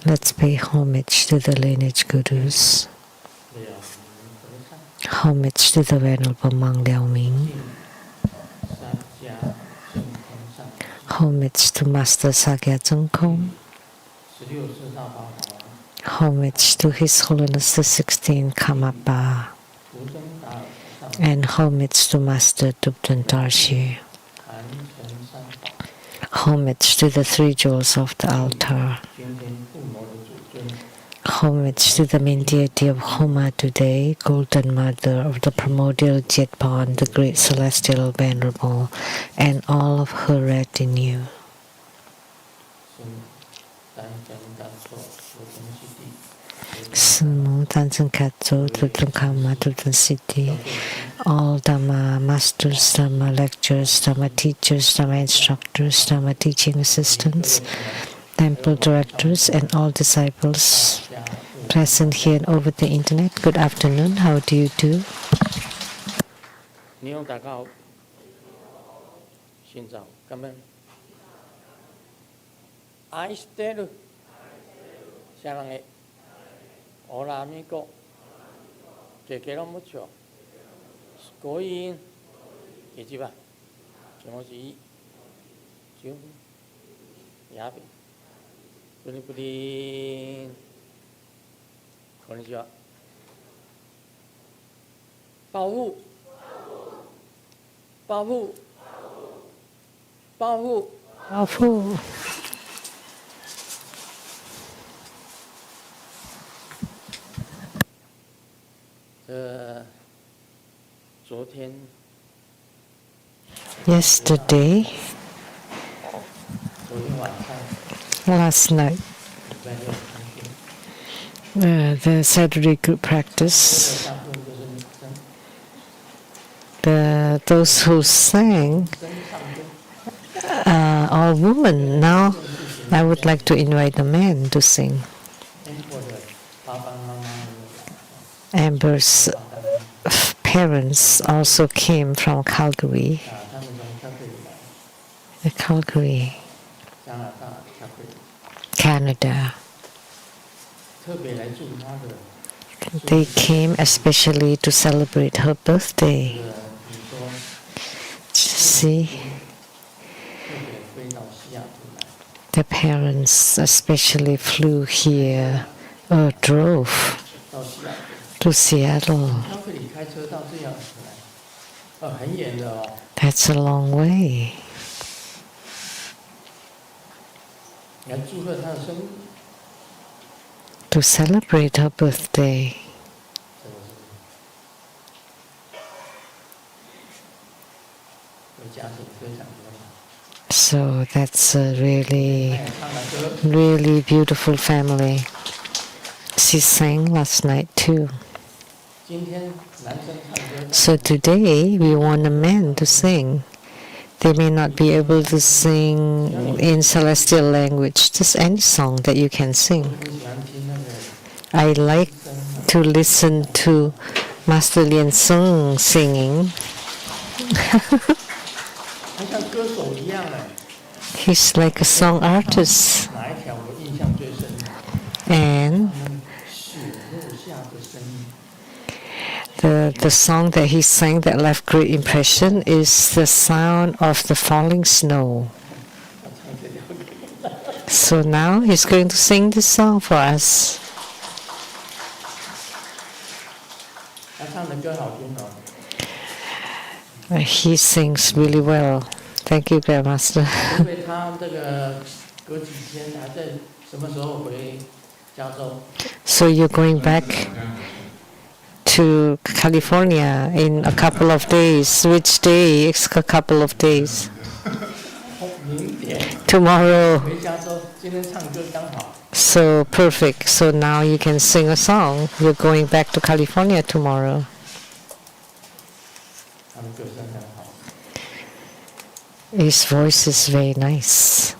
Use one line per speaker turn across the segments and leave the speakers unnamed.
Let's pay homage to the lineage gurus. Homage to the Venerable Monk Liao Ming. Homage to Master Sakya Zhengkong. Homage to His Holiness the 16th Karmapa. And homage to Master Dubden Darshi. Homage to the three jewels of the altar. Homage to the main deity of Homa today, Golden Mother of the primordial Jetpan, the great celestial venerable, and all of her retinue. Sumu Tanzan Katso, Dubden Kama, Dubden Siddhi, all Dhamma masters, Dhamma lecturers, Dhamma teachers, Dhamma instructors, Dhamma teaching assistants, temple directors, and all disciples present here and over the internet. Good afternoon. How do you do?
Hola amigo, te quiero mucho. Goyin, 이지바, 김호지, 지금, 야비, 뿌리뿌리, 건지와, 바후, 바후, 바후,
바후. Yesterday, last night, the Saturday group practice, those who sang are women. Now I would like to invite the men to sing. Amber's parents also came from Calgary. Calgary, Canada. They came especially to celebrate her birthday. See, the parents especially flew here or drove to Seattle. That's a long way. To celebrate her birthday. So that's a really, really beautiful family. She sang last night too. So today we want the men to sing. They may not be able to sing in celestial language, just any song that you can sing. I like to listen to Master Lien Sung singing. He's like a song artist. And the song that he sang that left great impression is the sound of the falling snow. So now he's going to sing this song for us. He sings really well. Thank you, Grandmaster. So you're going back to California in a couple of days. Which day? It's a couple of days. Tomorrow. So perfect. So now you can sing a song. You're going back to California tomorrow. His voice is very nice.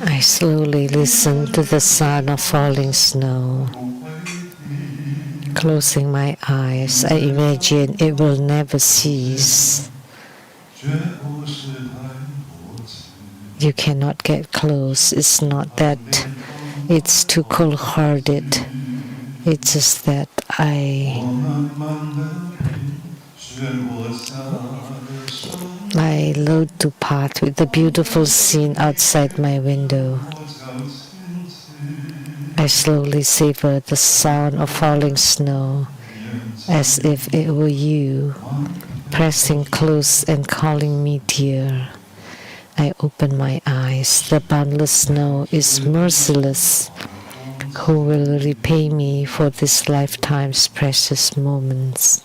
I slowly listen to the sound of falling snow. Closing my eyes, I imagine it will never cease. You cannot get close. It's not that it's too cold-hearted. It's just that I loathe to part with the beautiful scene outside my window. I slowly savor the sound of falling snow, as if it were you, pressing close and calling me dear. I open my eyes. The boundless snow is merciless. Who will repay me for this lifetime's precious moments?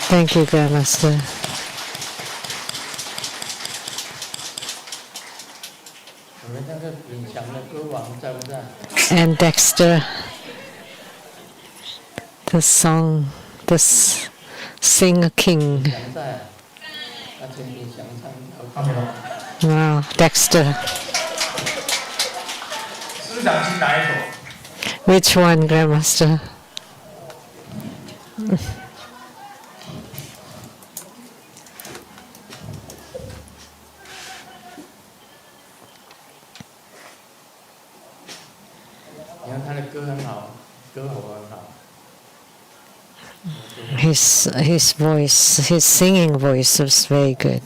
Thank you, Grandmaster. And Dexter, the song, Singer King. Wow, Dexter. Which one, Grandmaster? His voice, his singing voice was very good.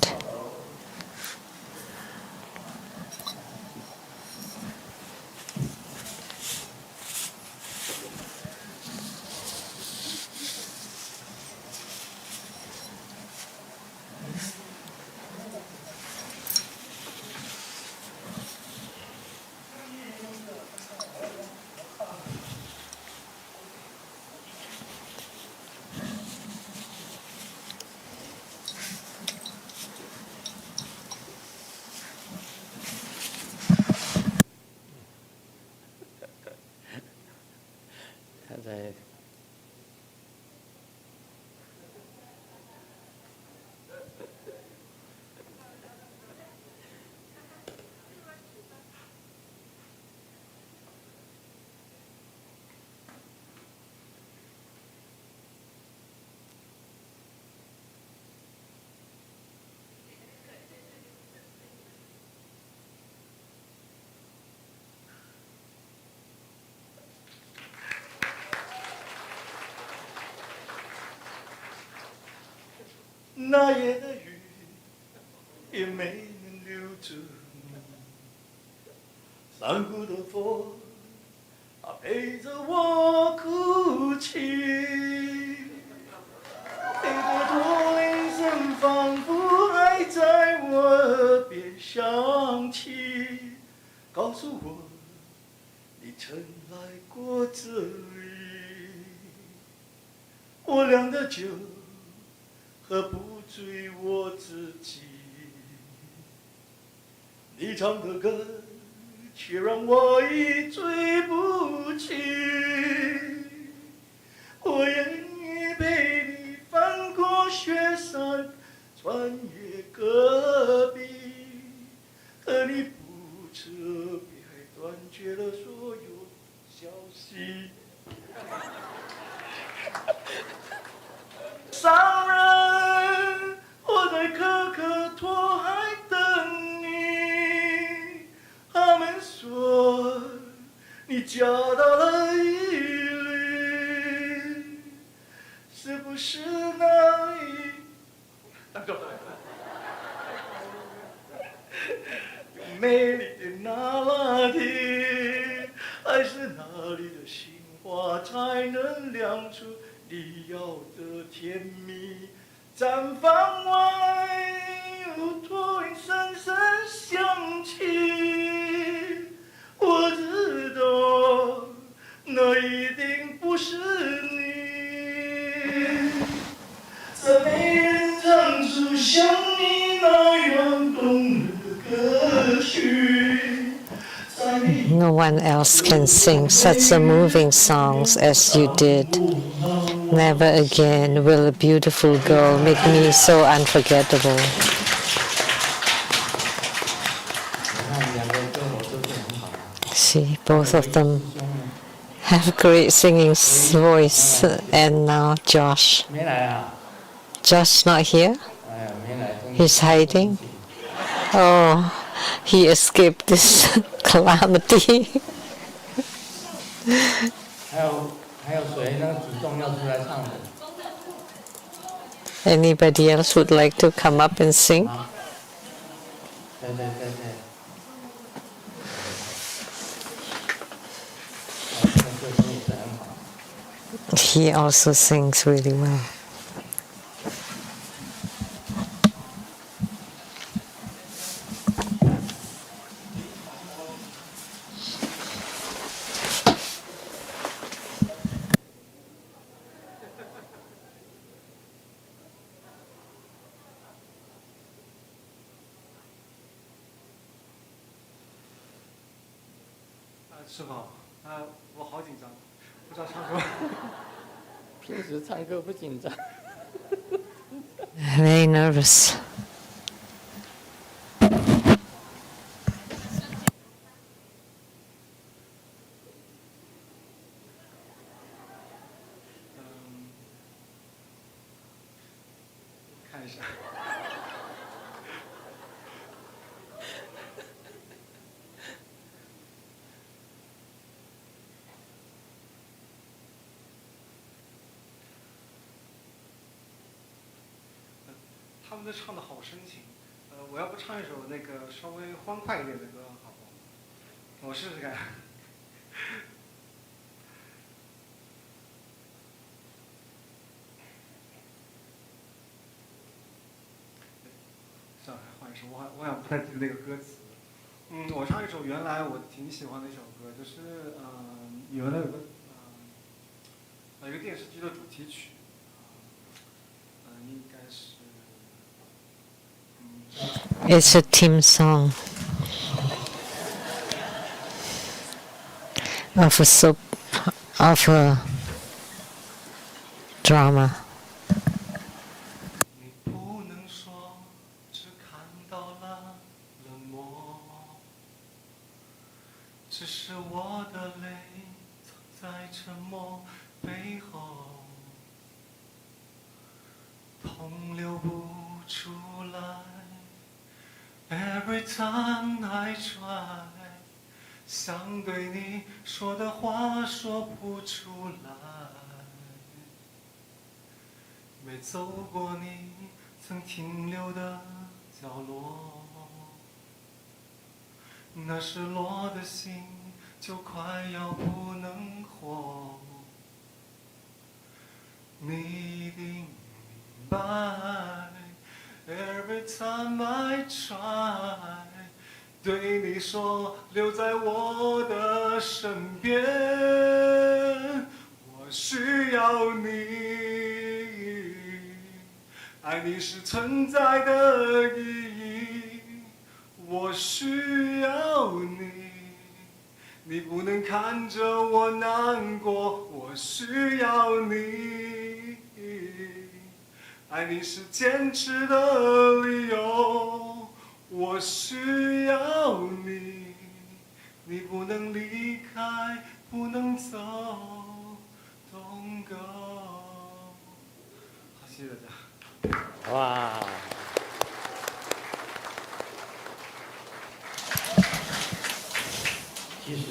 那夜的雨也没能留住你，山谷的风，它陪着我哭泣，你的驼铃声仿佛还在我耳边响起，告诉我你曾来过这里，我酿的酒喝不醉我自己，你唱的歌却让我一醉不起。下到了一缕，是不是那里？有美丽的那拉提，还是哪里的杏花才能亮出你要的甜蜜？毡房外，乌托邦声声响起，我知道那一定不是你，再没人唱出像你那样动人的歌曲。
No one else can sing such a moving songs as you did. Never again will a beautiful girl make me so unforgettable.
你看2个歌手都是很好。
See, both of them have great singing voice, and now Josh.
没来啊？
Josh not here?
哎呀，没来。
He's hiding? Oh, he escaped this calamity.
还有谁呢？主动要出来唱的？
Anybody else would like to come up and sing?
啊？对。这个歌声也是很好。
He also sings really well.
师傅，我好紧张，不知道唱什么。
平时唱歌不紧张。
Very nervous.
看一下。他们都唱的好深情，我要不唱一首那个稍微欢快一点的歌，好不好？我试试看。算了，换一首，我想不太记得那个歌词。我唱一首原来我挺喜欢的一首歌，就是原来有个电视剧的主题曲，应该是。
It's a theme song of a soap, of a drama.
你不能说，只看到了冷漠，只是我的泪藏在沉默背后，痛流不出来。 Every time I try， 想对你说的话说不出来。没走过你曾停留的角落，那失落的心就快要不能活。你一定明白。 Every time I try， 对你说留在我的身边，我需要你，爱你是存在的意义，我需要你，你不能看着我难过，我需要你。 爱你是坚持的理由，我需要你，你不能离开，不能走，Don't go。好，谢谢大家。
哇！其实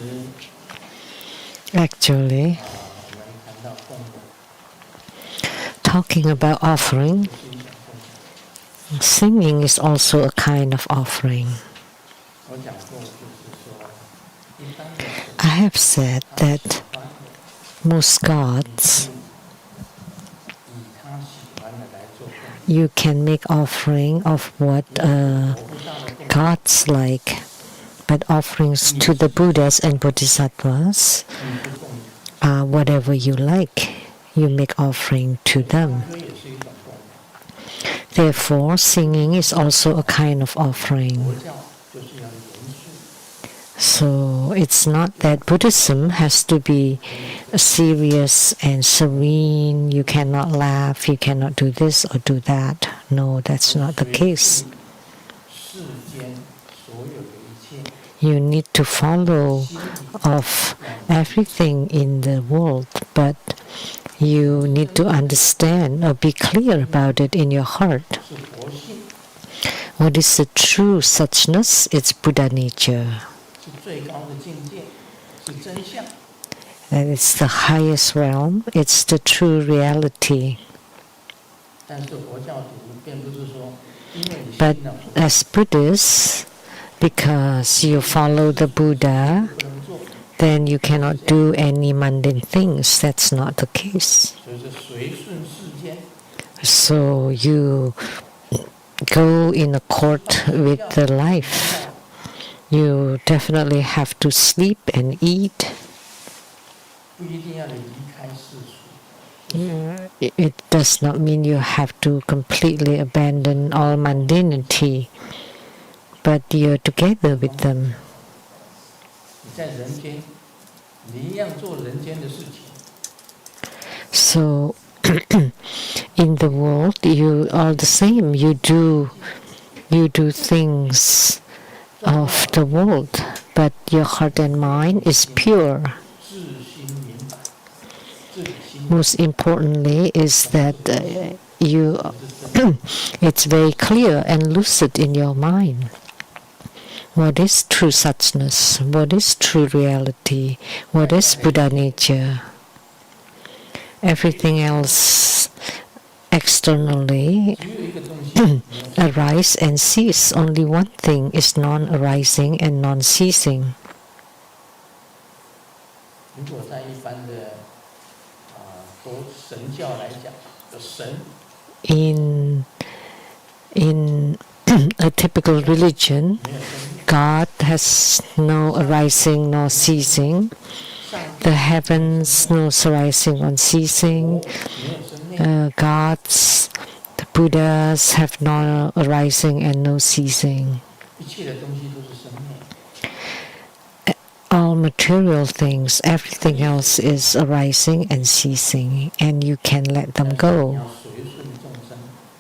Actually,
我们谈到供养，
talking about offering,
是一种供养。
singing is also a kind of offering.
我讲过，就是说，一般的神
I have said
他
that
喜欢的，
most
你
gods
可以以他喜欢的来做供养。
you can make offering of what
佛菩萨的供养，
gods like, but offerings to the Buddhas and Bodhisattvas
你是供养。
are whatever you like. You make offering to
唱
them.
歌也是一种供养。
Therefore, singing is also a kind of
佛
offering.
教就是要严肃，
So it's not that Buddhism has to be serious and serene. You cannot laugh, you cannot do this or do that. No, that's not the case.
世间所有的一切，
You need to follow of everything in the world, but you need to understand or be clear about it in your heart.
是佛性，
What is the true suchness? It's Buddha nature.
是最高的境界，是真相。
And it's the highest realm. It's the true reality.
但是佛教徒并不是说，因为你
But
信了佛，
as Buddhists, because you follow the Buddha,
不能做，
then you cannot do any mundane things. That's not the case.
所以是随顺世间，
So you go in accord with the life. You definitely have to sleep and eat.
不一定要你离开世俗。
It does not mean you have to completely abandon all mundanity, but you're together with them.
你在人间，你一样做人间的事情。
So in the world, you are the same. You do things of the world, but your heart and mind is pure.
自心明白，自己心
Most importantly is that it's very clear and lucid in your mind. What is true suchness? What is true reality? What is Buddha nature? Everything else externally
只有一个东西没有
arise and cease. Only one thing is non-arising and non-ceasing.
如果在一般的佛神教来讲，有神
In a typical religion,
没有生命，
God has no arising nor ceasing.
上
The heavens no arising or ceasing.
没有生命，
Gods, the Buddhas have no arising and no ceasing.
一切的东西都是生命。
All material things, everything else is arising and ceasing, and you can let them
你
go.
要随顺众生，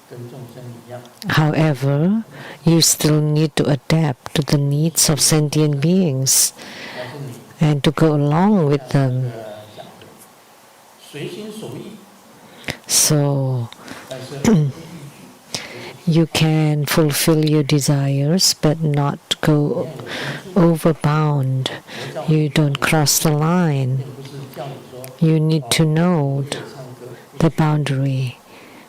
跟众生一样。
However, you still need to adapt to the needs of sentient beings
但是你
and to go along with them.
讲的随心所欲，
So
但是
you can fulfill your desires but not go overbound. You don't cross the line.
并不是叫你说
You need to know
唱歌，
the boundary.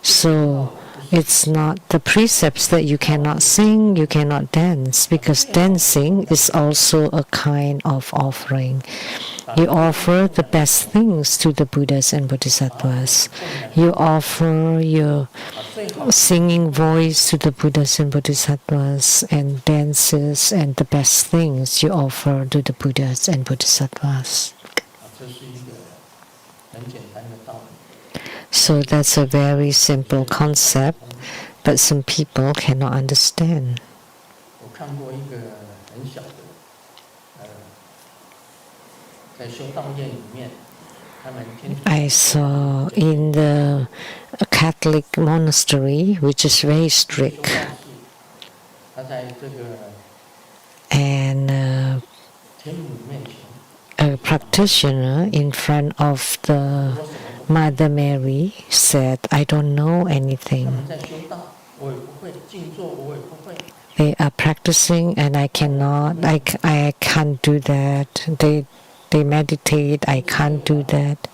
So it's not the precepts that you cannot sing, you cannot dance, because dancing is also a kind of offering. You offer the best things to the Buddhas and Bodhisattvas. You offer your
把最好
singing voice to the Buddhas and Bodhisattvas, and dances and the best things you offer to the Buddhas and Bodhisattvas.
这是一个很简单的道理。
So that's a very simple concept, but some people cannot understand.
我看过一个很小的，在修道院里面，他们天主
I saw in the Catholic monastery, which is very
修
strict,
道士，他在这个
and
天母面前，
a practitioner in front of the
我什么都
Mother Mary said, I don't know
他
anything.
们在修道，我也不会静坐，我也不会。
They are practicing and I can't do that. they meditate. I can't do that.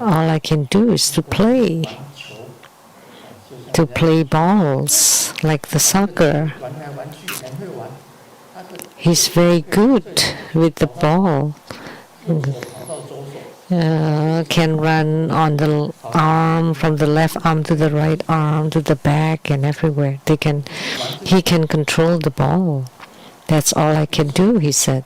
All I can do is to play balls like the soccer. He's very good with the ball. Can run on the arm, from the left arm to the right arm to the back and everywhere. He can control the ball. That's all I can do, he said.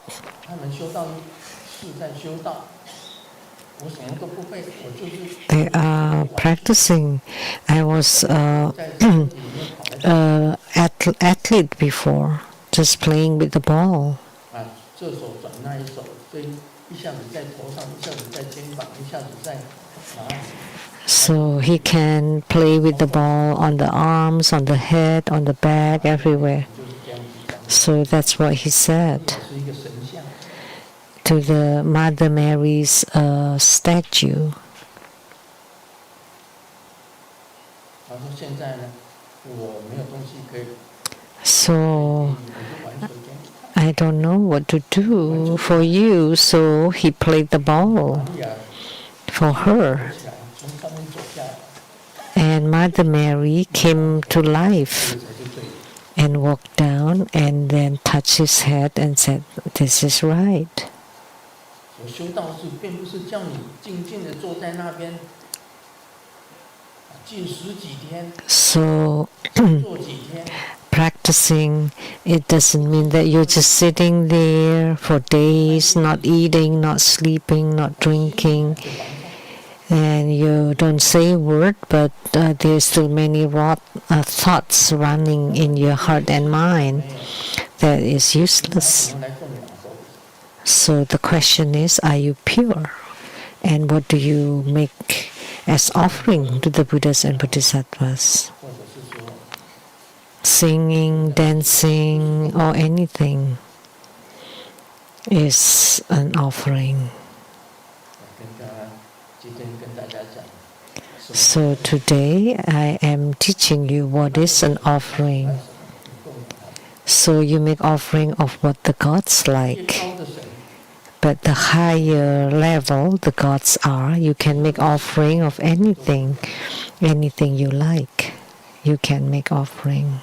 They are practicing. I was athlete before, just playing with the ball. So he can play with the ball on the arms, on the head, on the back, everywhere. So that's what he said to the Mother Mary's statue. So I don't know what to do for you. So he played the ball for her. And Mother Mary came to life and walked down and then touched his head and said, "This is right." So practicing, it doesn't mean that you're just sitting there for days, not eating, not sleeping, not drinking, and you don't say a word, but there's still many thoughts running in your heart and mind. That is useless. So the question is, are you pure? And what do you make as offering to the Buddhas and Bodhisattvas? Singing, dancing, or anything is an offering. So today I am teaching you what is an offering. So you make offering of what the gods like. But the higher level the gods are, you can make offering of anything you like. You can make offering.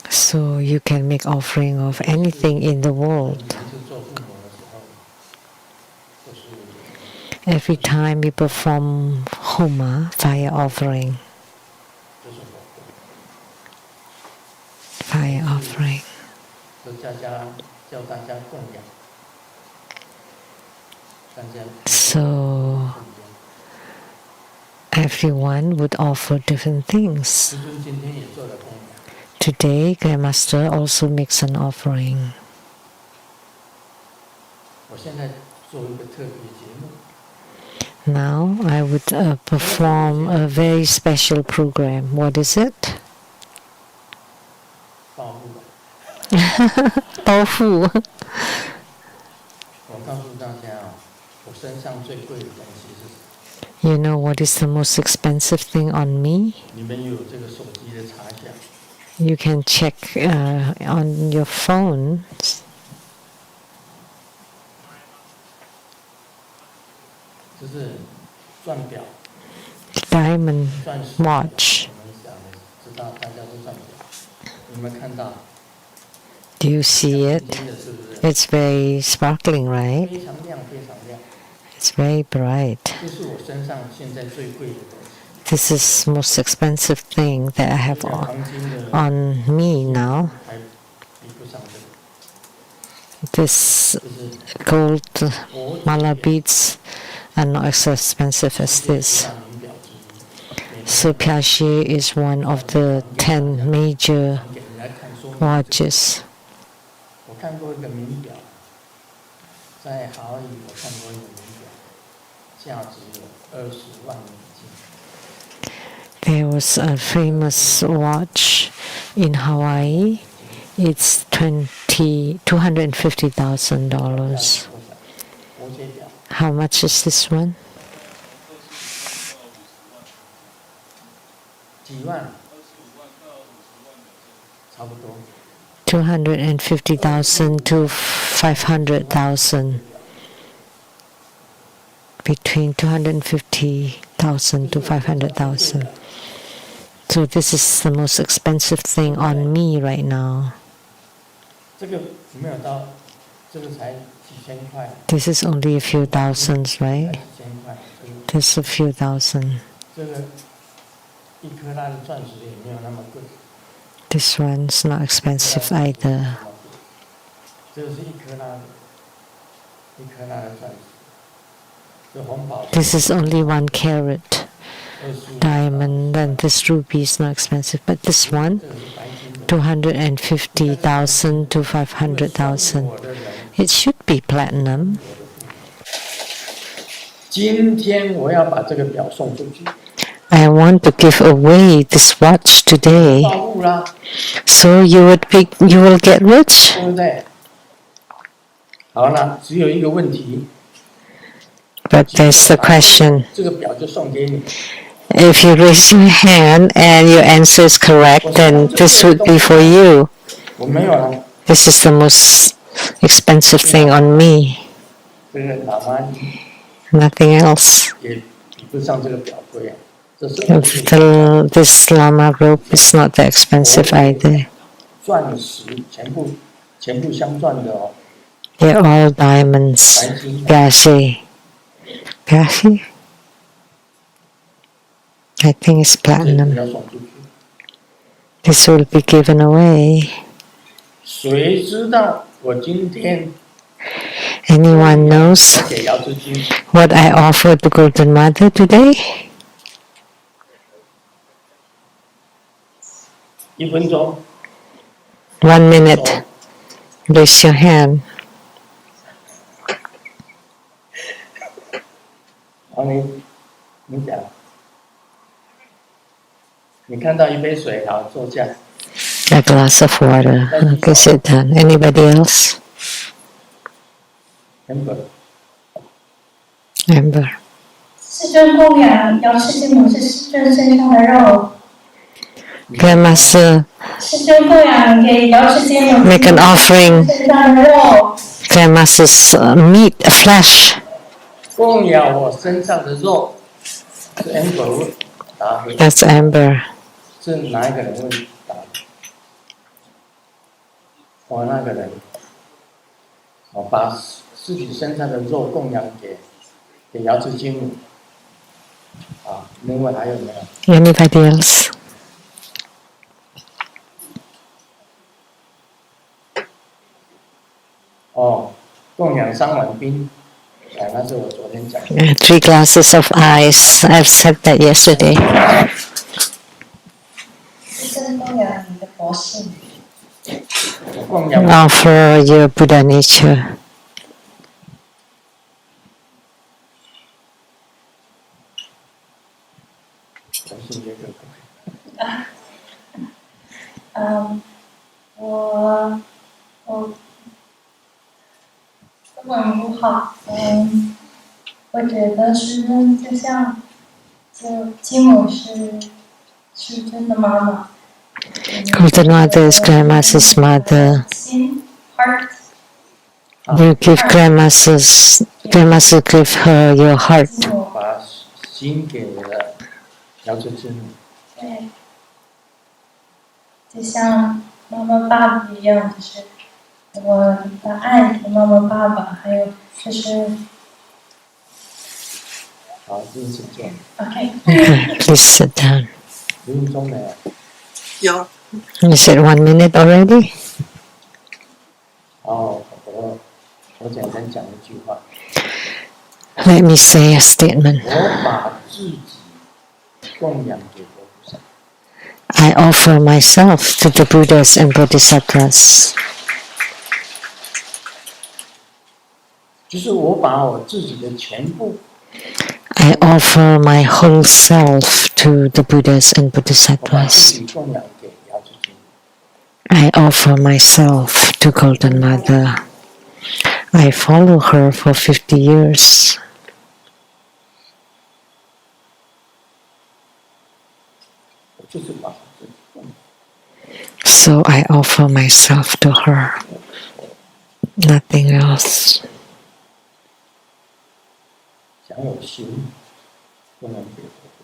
So you can make offering of anything in the world. Every time we perform Homa, fire offering. Fire offering. So everyone would offer different things. Today, Grandmaster also makes an offering. Now I would perform a very special program. What is it? 包袱. You know what is the most expensive thing on me? You can check on your phone. Diamond watch. Do you see it? It's very sparkling, right? It's very bright. This is the most expensive thing that I have on me now. This gold mala beads are not as expensive as this. So Piaget is one of the 10 major watches. There was a famous watch in Hawaii. It's $250,000. How much is this one?
差不多。
250,000 to 500,000. Between 250,000 to 500,000. So this is the most expensive thing on me right now.
这个没有到，这个才几千块。
This is only a few thousands,
才
right?
几千块。
Just a few thousand.
这个1克拉的钻石也没有那么贵。
This one's not expensive either.
这个是1克拉的，1克拉的钻石。这红宝石。
This is only 1 carat diamond, and this ruby is not expensive. But this one, 250,000 to 500,000. It should be platinum.
今天我要把这个表送出去。
I want to give away this watch today,
暴富啦，
so you will get rich.
对不对？好了，只有一个问题。
But there's the question.
这个表就送给你。
If you raise your hand and your answer is correct, then this would be for you.
我没有了。
This is the most expensive thing on me.
这个喇嘛
Nothing else.
也比不上这个表贵啊。这是
This llama rope is not that expensive either.
钻石，全部镶钻的哦。
They're all diamonds. Gashi. Gashi? I think it's
这个
platinum.
要送出去。
This will be given away.
谁知道我今天
Anyone knows
给姚志军
what I offer to Golden Mother today?
1分钟。
1 minute. Raise your hand.
好，你讲。你看到一杯水，好，坐下。
A glass of water. Okay, sit down. Anybody else?
Amber，
Amber.
师尊供养姚世金母是师尊身上的肉。
Grandmaster,
师尊供养给姚世金母
make an offering.
身上的肉。
Grandmaster's meat, flesh.
供养我身上的肉，是 Amber 答的。
That's Amber.
是哪一个人问答的？哦，那个人。哦，把自己身上的肉供养给姚志金母。啊，另外还有没有？
Anybody else?
哦，供养3碗冰。啊，那是我昨天讲的。
3 glasses of ice. I've said that yesterday.
师尊供养你的佛性。
我供养
Offer your Buddha nature.
我是这个。
我不管如何，我觉得师尊就金母是师尊的妈妈。
Golden Mother is Grandmaster's mother.
心 heart
You give Grandmaster give her your heart.
把心给了姚志金母。
对，就像妈妈爸爸一样，就是我的爱给妈妈爸爸，还有就是
好，第一次做。
OK。
Please sit down.
1分钟没有？
有
You said 1 minute already?
哦，我简单讲一句话。
Let me say a statement.
我把自己供养给佛菩萨。
I offer myself to the Buddhas and Bodhisattvas.
就是我把我自己的全部
I offer my whole self to the Buddhas and
我把自
Bodhisattvas.
己供养给姚志金。
I offer myself to Golden Mother. I follow her for 50 years.
我就是把自己供养。
So I offer myself to her, nothing else.
想有心，不能给佛菩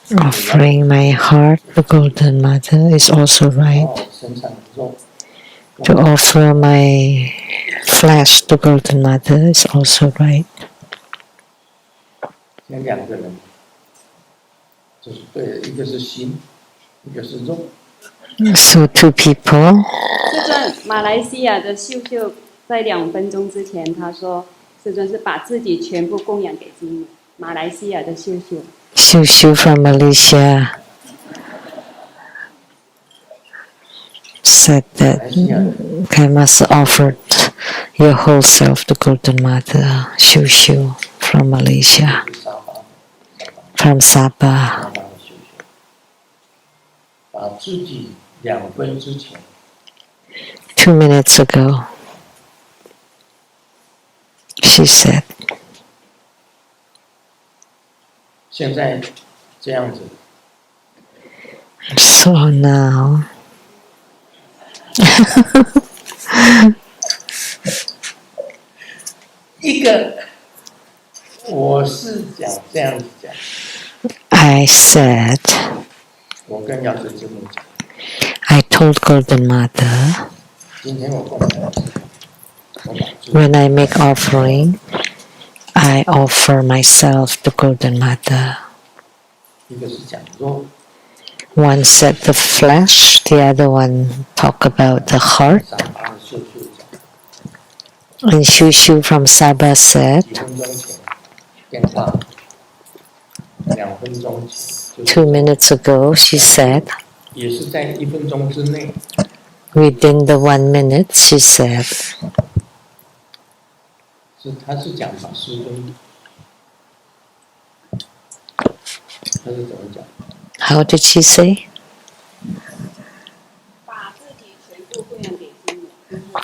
萨。
Offering my heart to Golden Mother is also right.
身上的肉，
To offer my flesh to Golden Mother is also right.
那两个人就是对的，一个是心，一个是肉。
So two people.
世尊，马来西亚的秀秀在2分钟之前，他说，世尊是把自己全部供养给金母。马来西亚的秀秀。
Shushu from Malaysia said that Kaimas offered your whole self to Golden Mother. Shushu from Malaysia, from Sabah.
把自己2分之前
2 minutes ago, she said,
现在这样子，
so now,
一个我是讲这样子讲，
I said,
我跟药师之母讲，
I told Golden Mother,
今天我供养的时候，我把自己
when I make offering, I offer myself to Golden Mother.
一个是讲肉，
One said the flesh, the other one talk about the heart.
上巴的秀秀讲，
And Shushu from Sabah
几
said,
分钟前电话，2分钟前，
2 minutes ago, she said,
也是在1分钟之内，
within the 1 minute, she said,
他是讲法师尊，他是怎么讲？
how did she say?
把自己全部供养给金母，就是他。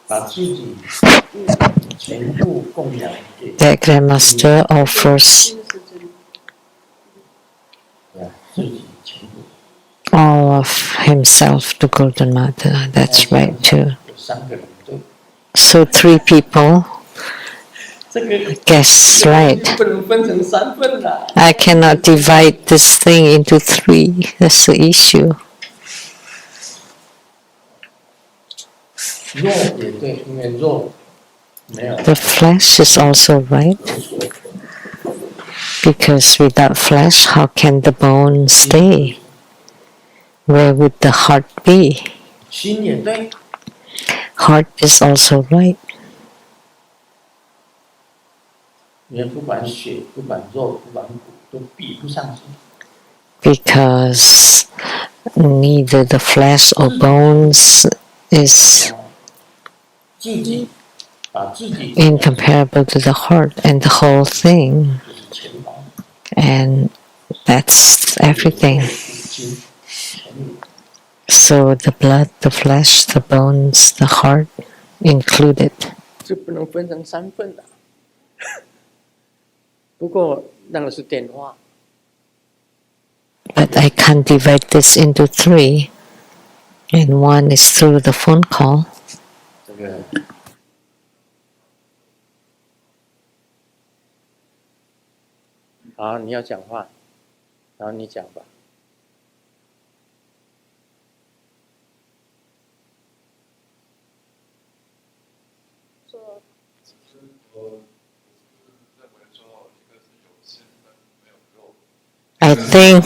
把自己全部供养给
That Grandmaster offers
自己全部。
all of himself to Golden Mother. That's right too.
有3个人对，
So 3 people
这个
guess right.
不能分成3份啦。
I cannot divide this thing into 3. That's the issue.
肉也对，因为肉没有
The flesh is also right. Because without flesh, how can the bone stay? Where would the heart be?
心也对，
Heart is also right.
因为不管血、不管肉、不管骨，都比不上心。
Because neither the flesh or bones is
自己把自己
incomparable to the heart and the whole thing.
就是钱包、
And that's everything.
金、钱物。
So the blood, the flesh, the bones, the heart included.
这不能分成3份的。不过那个是电话，
But I can't divide this into 3. And one is through the phone call.
这个好，你要讲话，然后你讲吧。
I think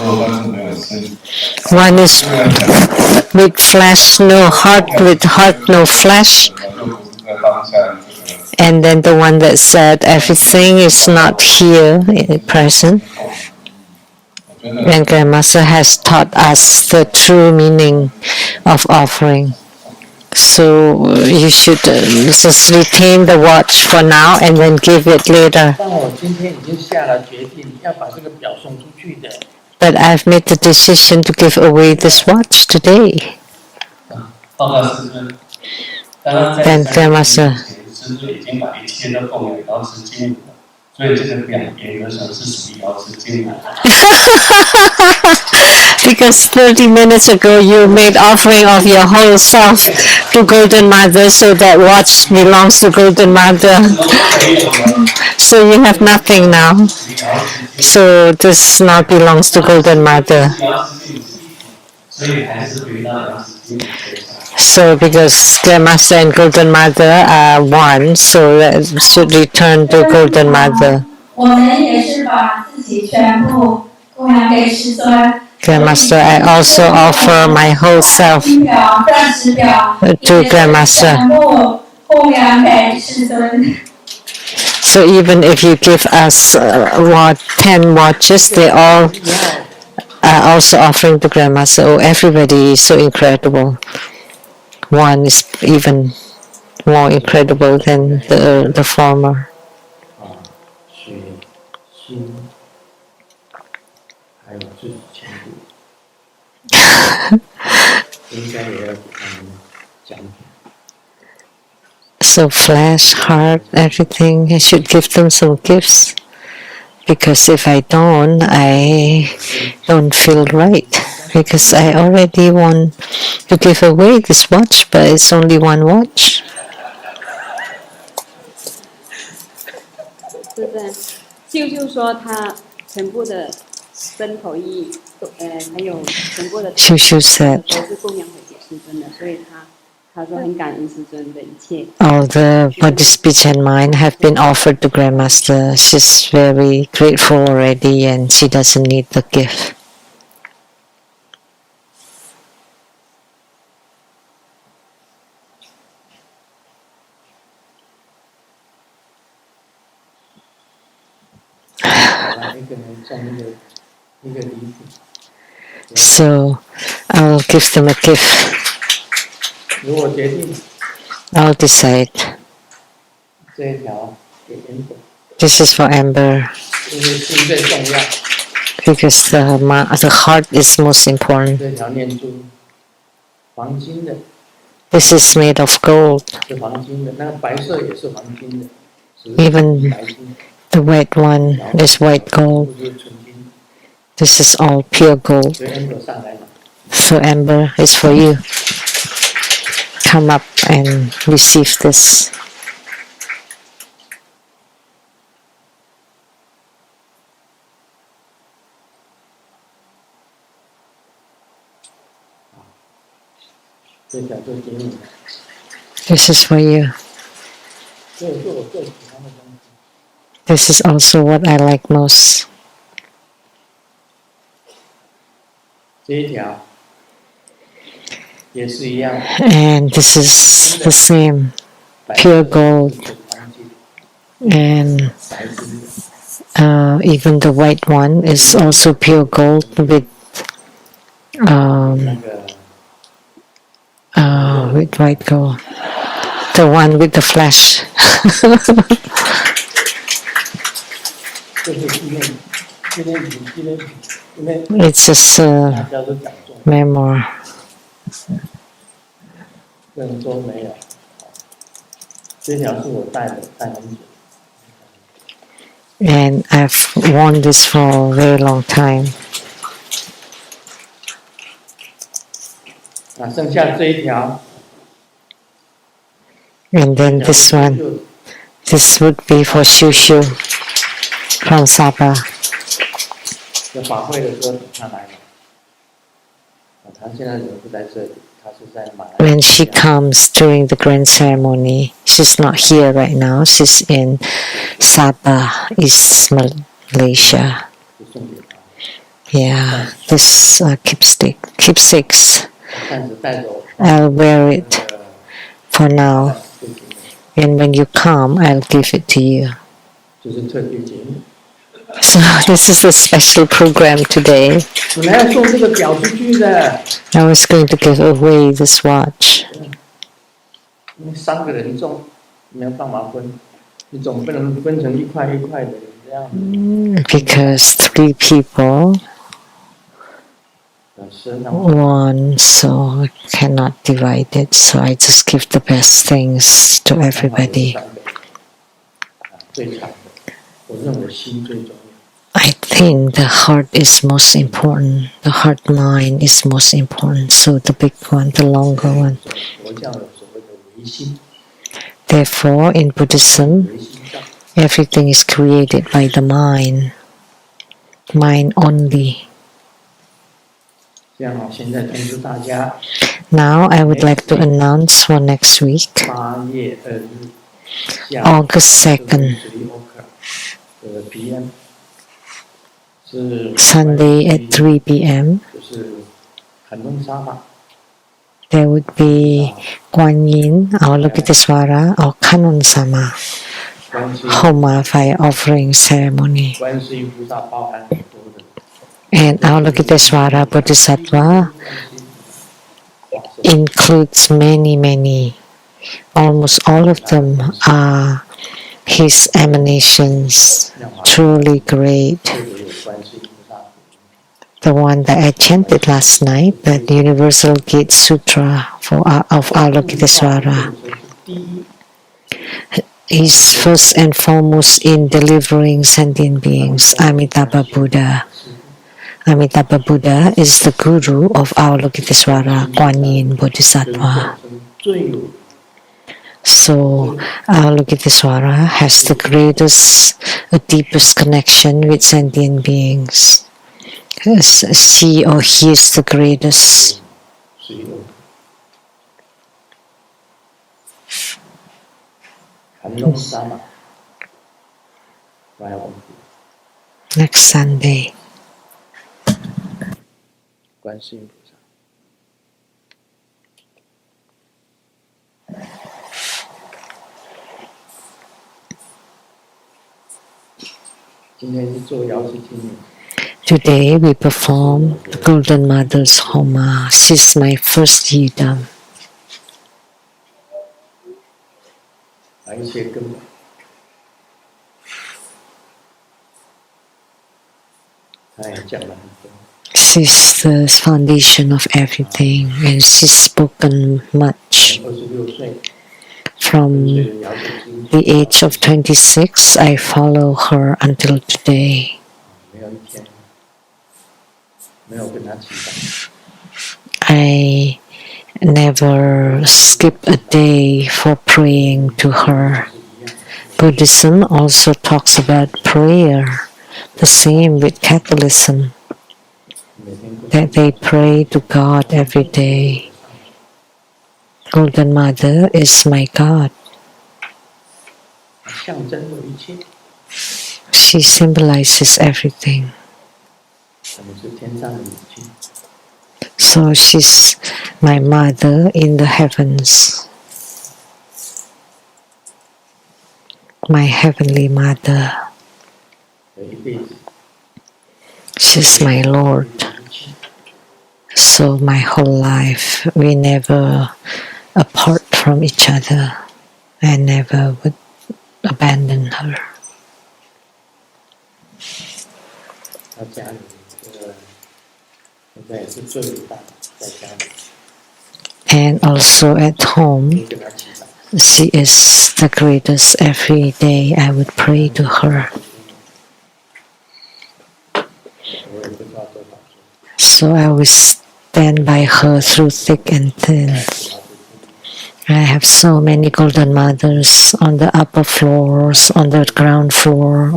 one is with flesh, no heart, with heart, no flesh. And then the one that said everything is not here, present. And Grandmaster has taught us the true meaning of offering. So you should just retain the watch for now and then give it later.
但我今天已经下了决定，要把这个表送出去的。
But I've made the decision to give away this watch today.
报告师尊，刚刚在
Then Grandmaster
师尊已经把一切都供养到是金母了。所以这个表严格说是属于瑶池金的。
Because 30 minutes ago you made offering of your whole self to Golden Mother, so that watch belongs to Golden Mother. So you have nothing now. So this now belongs to Golden Mother.
所以还是回到瑶池金的身上。
So because Grandmaster and Golden Mother are one, so that should return to Golden Mother.
我们也是把自己全部供养给师尊。
Grandmaster, I also offer my whole self to Grandmaster. So even if you give us 10 watches, they all are also offering to Grandmaster. Oh, everybody is so incredible. One is even more incredible than the former.
血、心，还有自己前途，应该也要给他们奖品。
So flesh, heart, everything, I should give them some gifts. Because if I don't feel right. Because I already want to give away this watch, but it's only one watch.
是的，舅舅说他全部的身口意，还有全部的
舅舅 said
都是供养给师尊的，所以他说很感恩师尊的一切。
all the body, speech, and mind have been offered to Grandmaster. She's very grateful already, and she doesn't need the gift.
一个人送一个礼品。
So I'll give them a gift.
如果决定
I'll decide.
这一条给Amber，
This is for Amber
因为心最重要。
because the heart is most important.
这条念珠，黄金的，
This is made of gold.
是黄金的，那个白色也是黄金的，只是
Even
白金，
the white one is white gold.
不是纯金。
This is all pure gold.
所以 Amber 上来嘛，
So Amber is for you. Come up and receive this. 这条就给你了， This is for you.
这也是我最喜欢的东西。
This is also what I like most.
这一条也是一样，
And this is the same.
白
Pure
色
gold.
是黄金，
And
白金的。
even the white one is also pure gold with
那个
with white gold. The one with the flash.
这是纪念品，因为
It's just
大
a
家都讲中，
memoir.
郑州没有。这条是我戴很久。
And I've worn this for a very long time.
那剩下这一条，
And then this one,
就
this would be for Shushu from Sabah.
在法会的时候他来了。他现在人不在这里，他是在马来西亚。
When she comes during the grand ceremony, she's not here right now. She's in Sabah, East Malaysia.
就送给他，
Yeah, this keepsakes.
暂时带走。
I'll wear it for now.
这个
And when you come, I'll give it to you.
就是特别节目。
So this is a special program today.
本来要送这个表出去的，
I was going to give away this watch.
因为3个人中，没有办法分，你总不能分成一块一块的这样。
Because 3 people
是那
won, so I cannot divide it. So I just give the best things to everybody.
最长的，我认为心最重要。
I think the heart is most important. The heart mind is most important. So the big one, the longer one.
佛教有所谓的唯心，
Therefore, in Buddhism,
唯心教。
everything is created by the mind. Mind only.
这样啊，现在通知大家，
Now I would like to announce for next week,
8月2日下
August 2nd,
PM 是
Sunday at 3 p.m.
就是坎东沙嘛，
There would be Guan Yin, Avalokitesvara, or Kanon Sama
观世
Homa fire offering ceremony.
观世音菩萨包含很多的，
And Avalokitesvara Bodhisattva includes many. Almost all of them are his emanations, truly great.
特别有观世音菩萨。
The one that I chanted last night, the Universal Gate Sutra of Avalokitesvara,
第一，
is first and foremost in delivering sentient beings, Amitabha Buddha. Amitabha Buddha is the guru of Avalokitesvara, Guan Yin Bodhisattva.
最有
So Avalokitesvara has the greatest, deepest connection with sentient beings. She or he is the greatest.
是有坎东沙嘛，来我们
Next Sunday.
观世音菩萨。今天是做瑶池经语，
Today we perform the Golden Mother's Homa. She's my first yidam.
把一些根本，他也讲了很多。
She's the foundation of everything, and she's spoken much.
26岁，
From
所以瑶池经
the age of 26, I follow her until today.
没有一天没有跟他祈祷。
I never skip a day for praying to her. Buddhism also talks about prayer, the same with Catholicism,
每天跟
that they pray to God every day. Golden Mother is my God.
象征了一切，
She symbolizes everything.
我们是天上的母亲，
So she's my mother in the heavens, my heavenly mother.
有一辈子
She's my Lord.
一切，
So my whole life, we never apart from each other. I never would abandon her.
他家里这个现在也是最伟大的，在家里
And also at
会
home,
跟他祈祷。
she is the greatest. Every day I would pray to her.
我也不知道多少岁，
So I will stand by her through thick and thin. I have so many golden mothers on the upper floors, on the ground floor,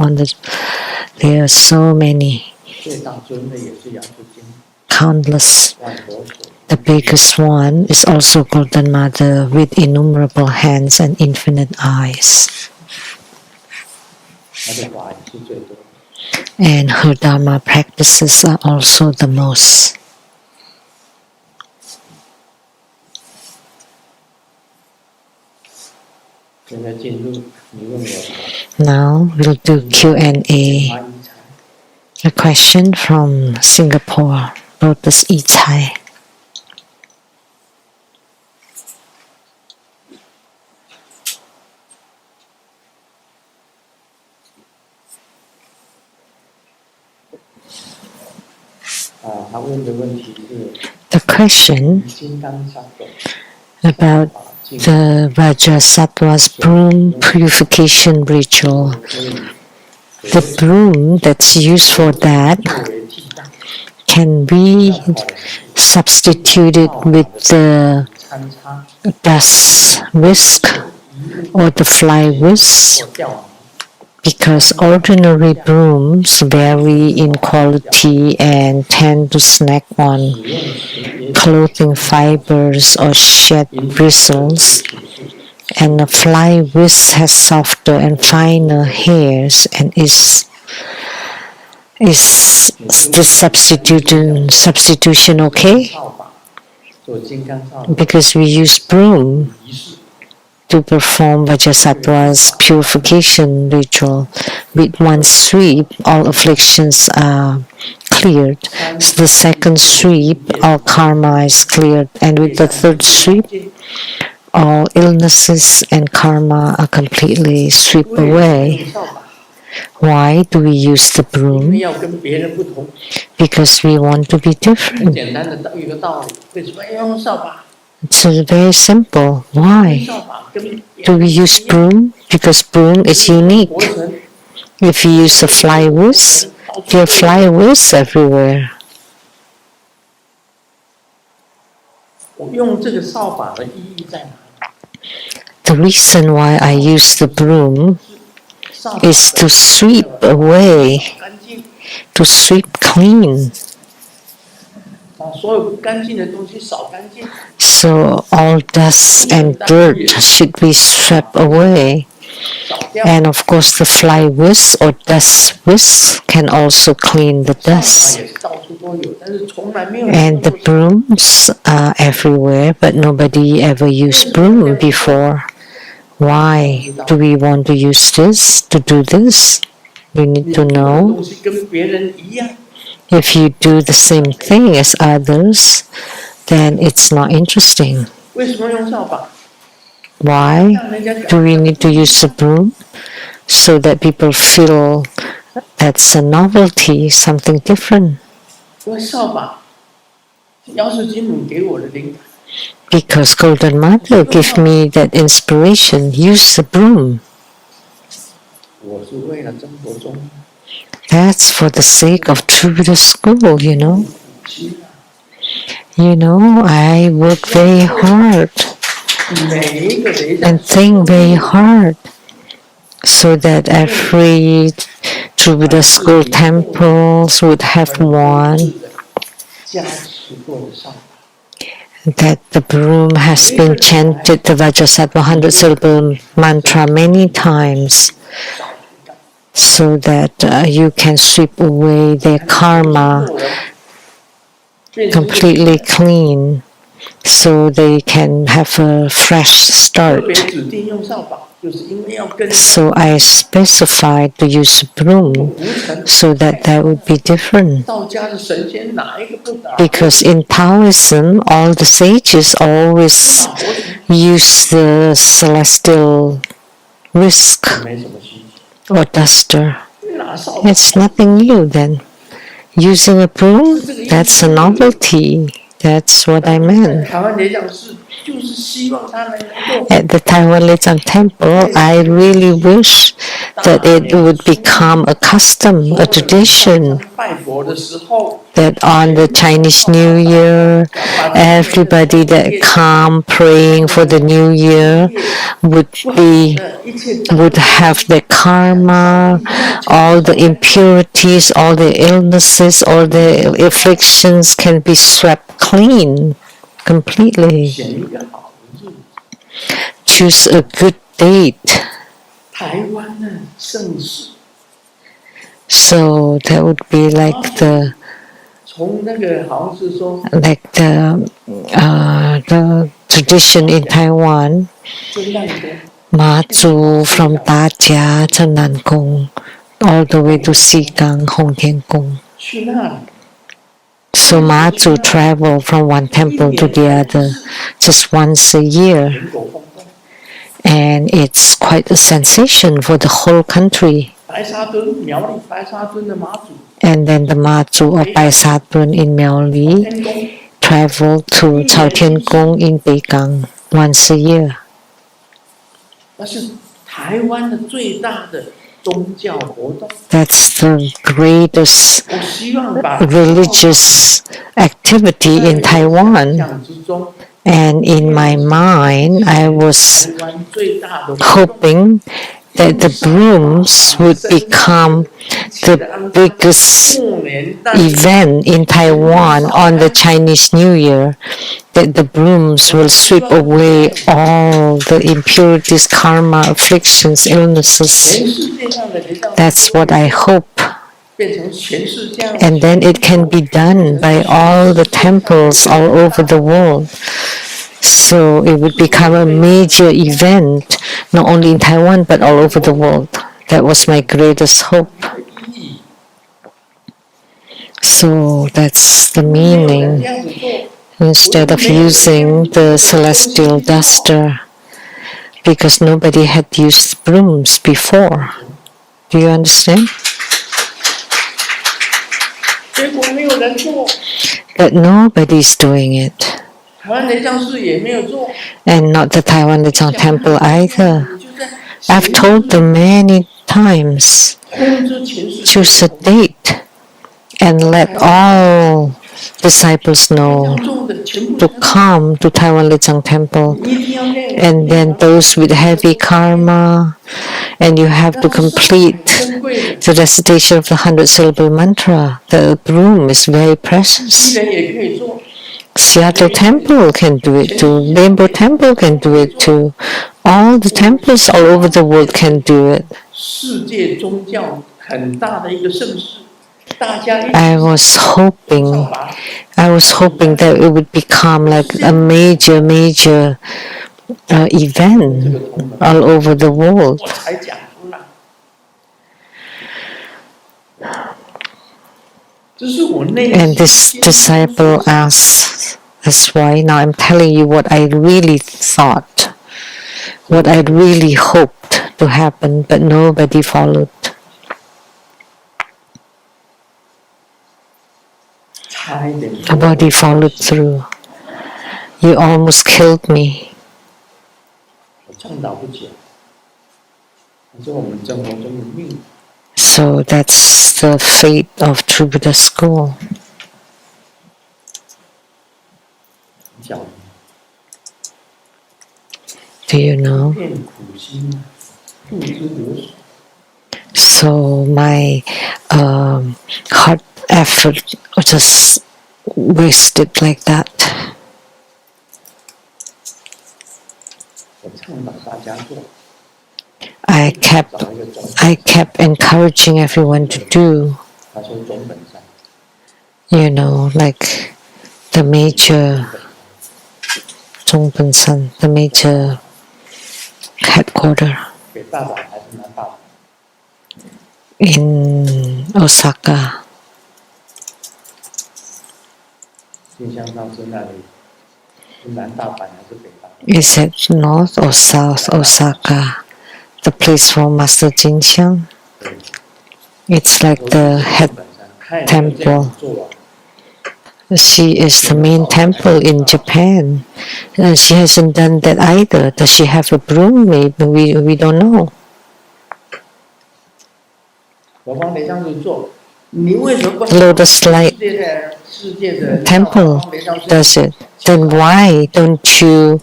there are so many,
最大尊的也是瑶池经，
countless.
万佛所。
The biggest one is also Golden Mother with innumerable hands and infinite eyes.
他的法也是最多的。
And her Dharma practices are also the most.
现在进入你问我
Now we'll do Q&A.
阿姨才
A question from Singapore, Lotus Ichai.
啊，他问的问题是
The question
金刚萨埵
about
法进
the Rajasattva's broom purification ritual.
可以
the broom that's used for that
作为替代，
can be
要跑的是
substituted with the
参差
dust whisk or the fly whisk,
或吊毛。
because ordinary brooms vary in quality and tend to snack on
使用时也
clothing fibers or shed
因此
bristles,
体数
and a fly whisk has softer and finer hairs and is this substitution okay?
扫把做金刚扫把
Because we use broom
仪式，
to perform Vajrasattva's purification ritual. With one sweep, all afflictions are cleared. The second sweep, all karma is cleared. And with the third sweep, all illnesses and karma are completely swept
为
away.
用扫把，
Why do we use the
因为
broom?
要跟别人不同。
Because we want to be
很
different.
简单的一个道理，为什么要用扫把？
It's very simple. Why
扫把跟别
do
人
we use broom? Because broom is unique.
活成
If you use a fly whisk, there are fly whisks everywhere.
我用这个扫把的意义在哪里？
The reason why I use the broom
扫把
is to sweep away,
干净，
to sweep clean.
把所有不干净的东西扫干净，
So all dust and dirt should be swept away.
扫掉。
And of course, the fly whisk or dust whisk can also clean the
扫把
dust.
也是到处都有，但是从来没有
And
人
the
用过。
brooms are everywhere, but nobody ever used broom before. Why do we want to use this, to do this? You
你
need to
做的
know.
东西跟别人一样，
If you do the same thing as others, then it's not interesting.
为什么用扫把？
Why
让人家感
do we need to use the broom? So that people feel that's a novelty, something different.
因为扫把，药师金母给我的灵感。
Because Golden Mother gave me that inspiration. Use the broom.
我是为了中国中
That's for the sake of true Buddhist school, you know.
期啊，
You know, I work very hard
每一个雷
and think very hard so that every true Buddhist school temples would have one,
加持过的扫把，
that the broom has been chanted the Vajrasattva 100 syllable mantra many times, so that you can sweep away their karma
变成一个
completely clean, so they can have a fresh
特
start.
别指定用扫把，就是因为要跟
So I specified to use broom
无尘
so that that would be different.
道家的神仙哪一个不打？
Because in Taoism, all the sages always
打活成
use the celestial whisk
没什么稀奇，
or duster.
拿扫把
It's nothing new then. Using a broom, that's a novelty. That's what I
在
meant.
台湾来讲是，就是希望他们能够
At the Taiwan Lechang Temple, I really wish that it would become a custom, a tradition,
拜佛的时候，
that on the Chinese New Year, everybody that come praying for the New Year would
一切
would have the karma, all the impurities, all the illnesses, all the afflictions can be swept clean completely.
选一个好的日子，
Choose a good date.
台湾的盛世，
So that would be like the
从那个好像是说
the tradition in Taiwan.
真难的
Ma Zu from Da Jia to Nan Gong, all the way to Sigang, Hong Tian Gong.
去那里，
So Ma Zu travel from one temple to the other just once a year,
人狗风动，
and it's quite a sensation for the whole country.
白沙屯苗栗白沙屯的妈祖，
And then the Ma Zu of Pai Satun in Miaoli
天宫
travel to Chao Tian Gong in Beigang once a year.
那是台湾的最大的
That's the greatest
我希望把
religious activity in
在我的
Taiwan.
想象之中，
And in my mind, I was
台湾最大的活动
hoping that the brooms would become the biggest
过年诞
event in Taiwan on the Chinese New Year, that the brooms will sweep away all the impurities, karma, afflictions, illnesses.
全世界上的人上
That's what I hope.
变成全世界
And then it can be done by all the temples all over the world. So it would become a major event, not only in Taiwan, but all over the world. That was my greatest hope.
意义。
So that's the
没有人
meaning.
这样子做，
Instead of using the celestial duster, because nobody had used brooms before. Do you understand?
结果没有人做，
But nobody's doing it.
台湾雷将士也没有做。
And not the Taiwan Lechang Temple either.
就在
I've told them many times
通知全世界
to sedate and let all disciples know
做的全部
to come to Taiwan Lechang Temple.
一定要练，
And then those with heavy karma, and you have to complete
珍贵的，
the recitation of the 100 syllable mantra. The broom is very
西
precious.
人也可以做。
Seattle Temple can do it too. Rainbow Temple can do it too. All the temples all over the world can do it.
世界宗教很大的一个盛事，大家一起
I was hoping
上法，
that it would become like a major event all over the world.
我才讲出来。这是我内
And
心
this disciple asked, that's why now I'm telling you what I really thought, what I really hoped to happen, but nobody followed.
差一点，
Nobody followed through. You almost killed me.
我倡导不久，可是我们生活中的命，
So that's the fate of True Buddha School.
讲
Do you know?
片苦心，不知流水。
So my hard effort was just wasted like that.
我倡导大家做，
I
找
kept
一个总，
encouraging everyone to do,
他说总本山，
you know, like the major Zhongbensan, the major headquarter
给大阪还是南大阪？
in Osaka.
印象上是那里，是南大阪还是北大阪？
Is it North or South Osaka? The place for Master Jinxiang? It's like the head
本山，看有没有这样子做啊？
She is the main temple in Japan. She hasn't done that either. Does she have a broom? Maybe we don't know.
我帮雷将军做，你为什么不
Lotus Light
世界的
Temple does it. Then why don't you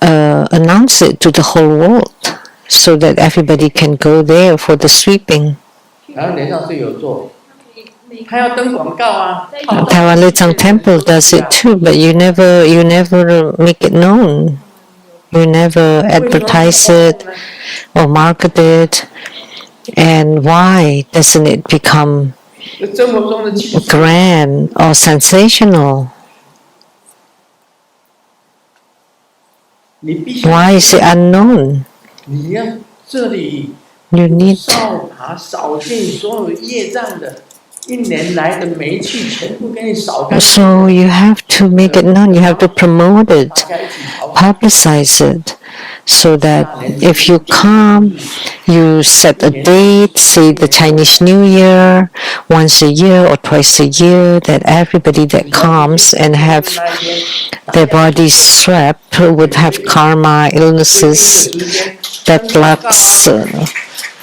announce it to the whole world so that everybody can go there for the sweeping?
然后雷将军有做，他要登广告啊。
Taiwan Lechang Temple does it too, but you never make it known. You never advertise it or market it. And why doesn't it become
生活中的气氛，
grand or sensational?
你必须，
Why is it unknown?
你要这里
You need
扫把扫尽所有业障的，一年来的霉气全部给你扫干净。
so you have to make it known. You have to promote it,
大家一起朝圣。
publicize it, so that if you come, you set a date, say the Chinese New Year, once a year or twice a year, that everybody that comes and have
那一天，
their bodies swept would have karma, illnesses, bad lucks,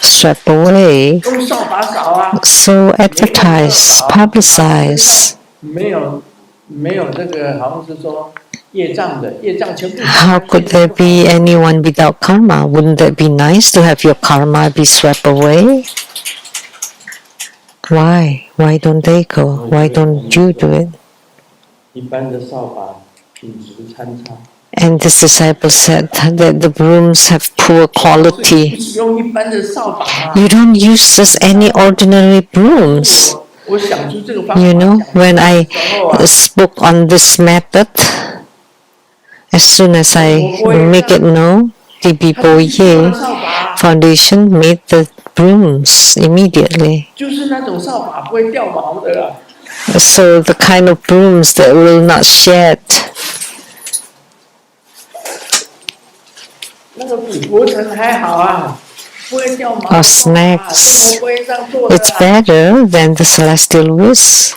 swept away.
用扫把扫啊，
So advertise, publicize.
没有这个，好像是说业障的，业障全部。
How could there be anyone without karma? Wouldn't that be nice to have your karma be swept away? Why? Why don't they go? Why don't you do it?
一般的扫把品质参差。
And this disciple said that the brooms have poor quality.
用一般的扫把啊。
You don't use just any ordinary brooms.
我想出这个方法。
You know, when I spoke on this method, as soon as I make it known, TBSN Foundation made the brooms immediately.
就是那种扫把不会掉毛的啦。
So the kind of brooms that will not shed.
那个比薄尘还好啊，不会掉毛。
Or snacks.
这个不会这样做的
It's
啦。
better than the celestial whisk.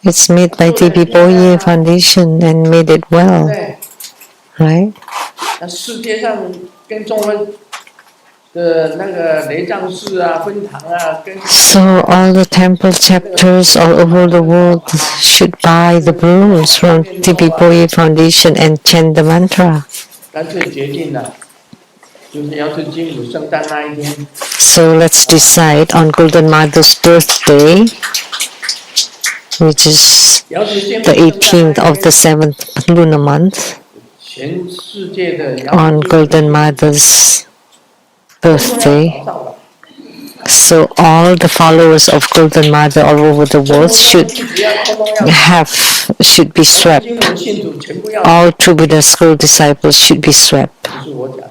It's made by TBSN Foundation and made it well,
对，
right?
那世界上跟中文的那个雷藏寺啊、分堂啊，跟
So all the temple chapters all over the world should buy the brooms from TBSN Foundation and chant the mantra.
干脆决定了，就是要去金母圣诞那一天，
So let's decide on Golden Mother's birthday, which is
要去金母
the
圣诞
18th of the 7th lunar month,
全世界的
on Golden Mother's birthday. So all the followers of Golden Mother all over the world should be swept.
金母信徒全部要，
All true Buddha school disciples should be swept.
不是我讲，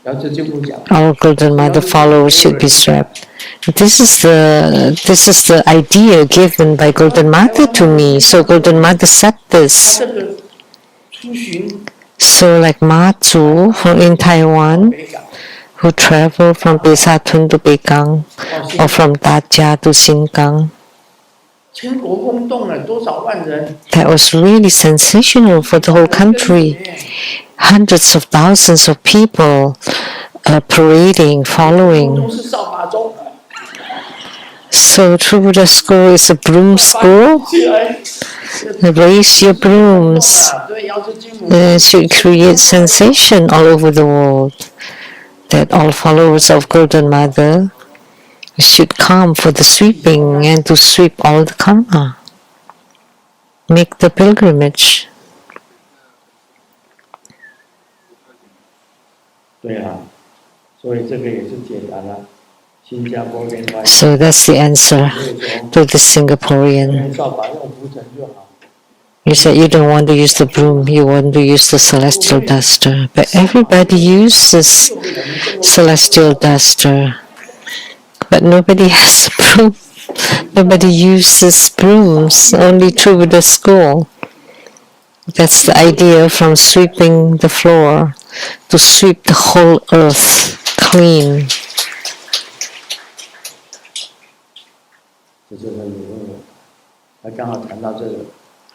要去金母讲。
All Golden Mother followers should be swept. This is the idea given by Golden Mother to me. So Golden Mother said this.
这个出巡
So like Matsu in Taiwan,
北港，
who traveled from Pesatun to Pekang, or from Dacha to Xingang,
全国轰动了多少万人？
that was really sensational for the whole country. Hundreds of thousands of people parading,
都
following.
是扫把中，
So True Buddha School is a broom school.
起来，
Raise your brooms.
对，要去金母。
Should create sensation all over the world. That all followers of Golden Mother should come for the sweeping and to sweep all the karma. Make the pilgrimage.
对啊，所以这个也是解答了新加坡跟外
So that's the answer to the Singaporean.
用扫把用浮尘就好。
You said you don't want to use the broom, you want to use the celestial duster. But everybody uses celestial duster. But nobody has a broom. Nobody uses brooms, only True Buddha school. That's the idea from sweeping the floor, to sweep the whole earth clean.
这就是他刚好谈到这个。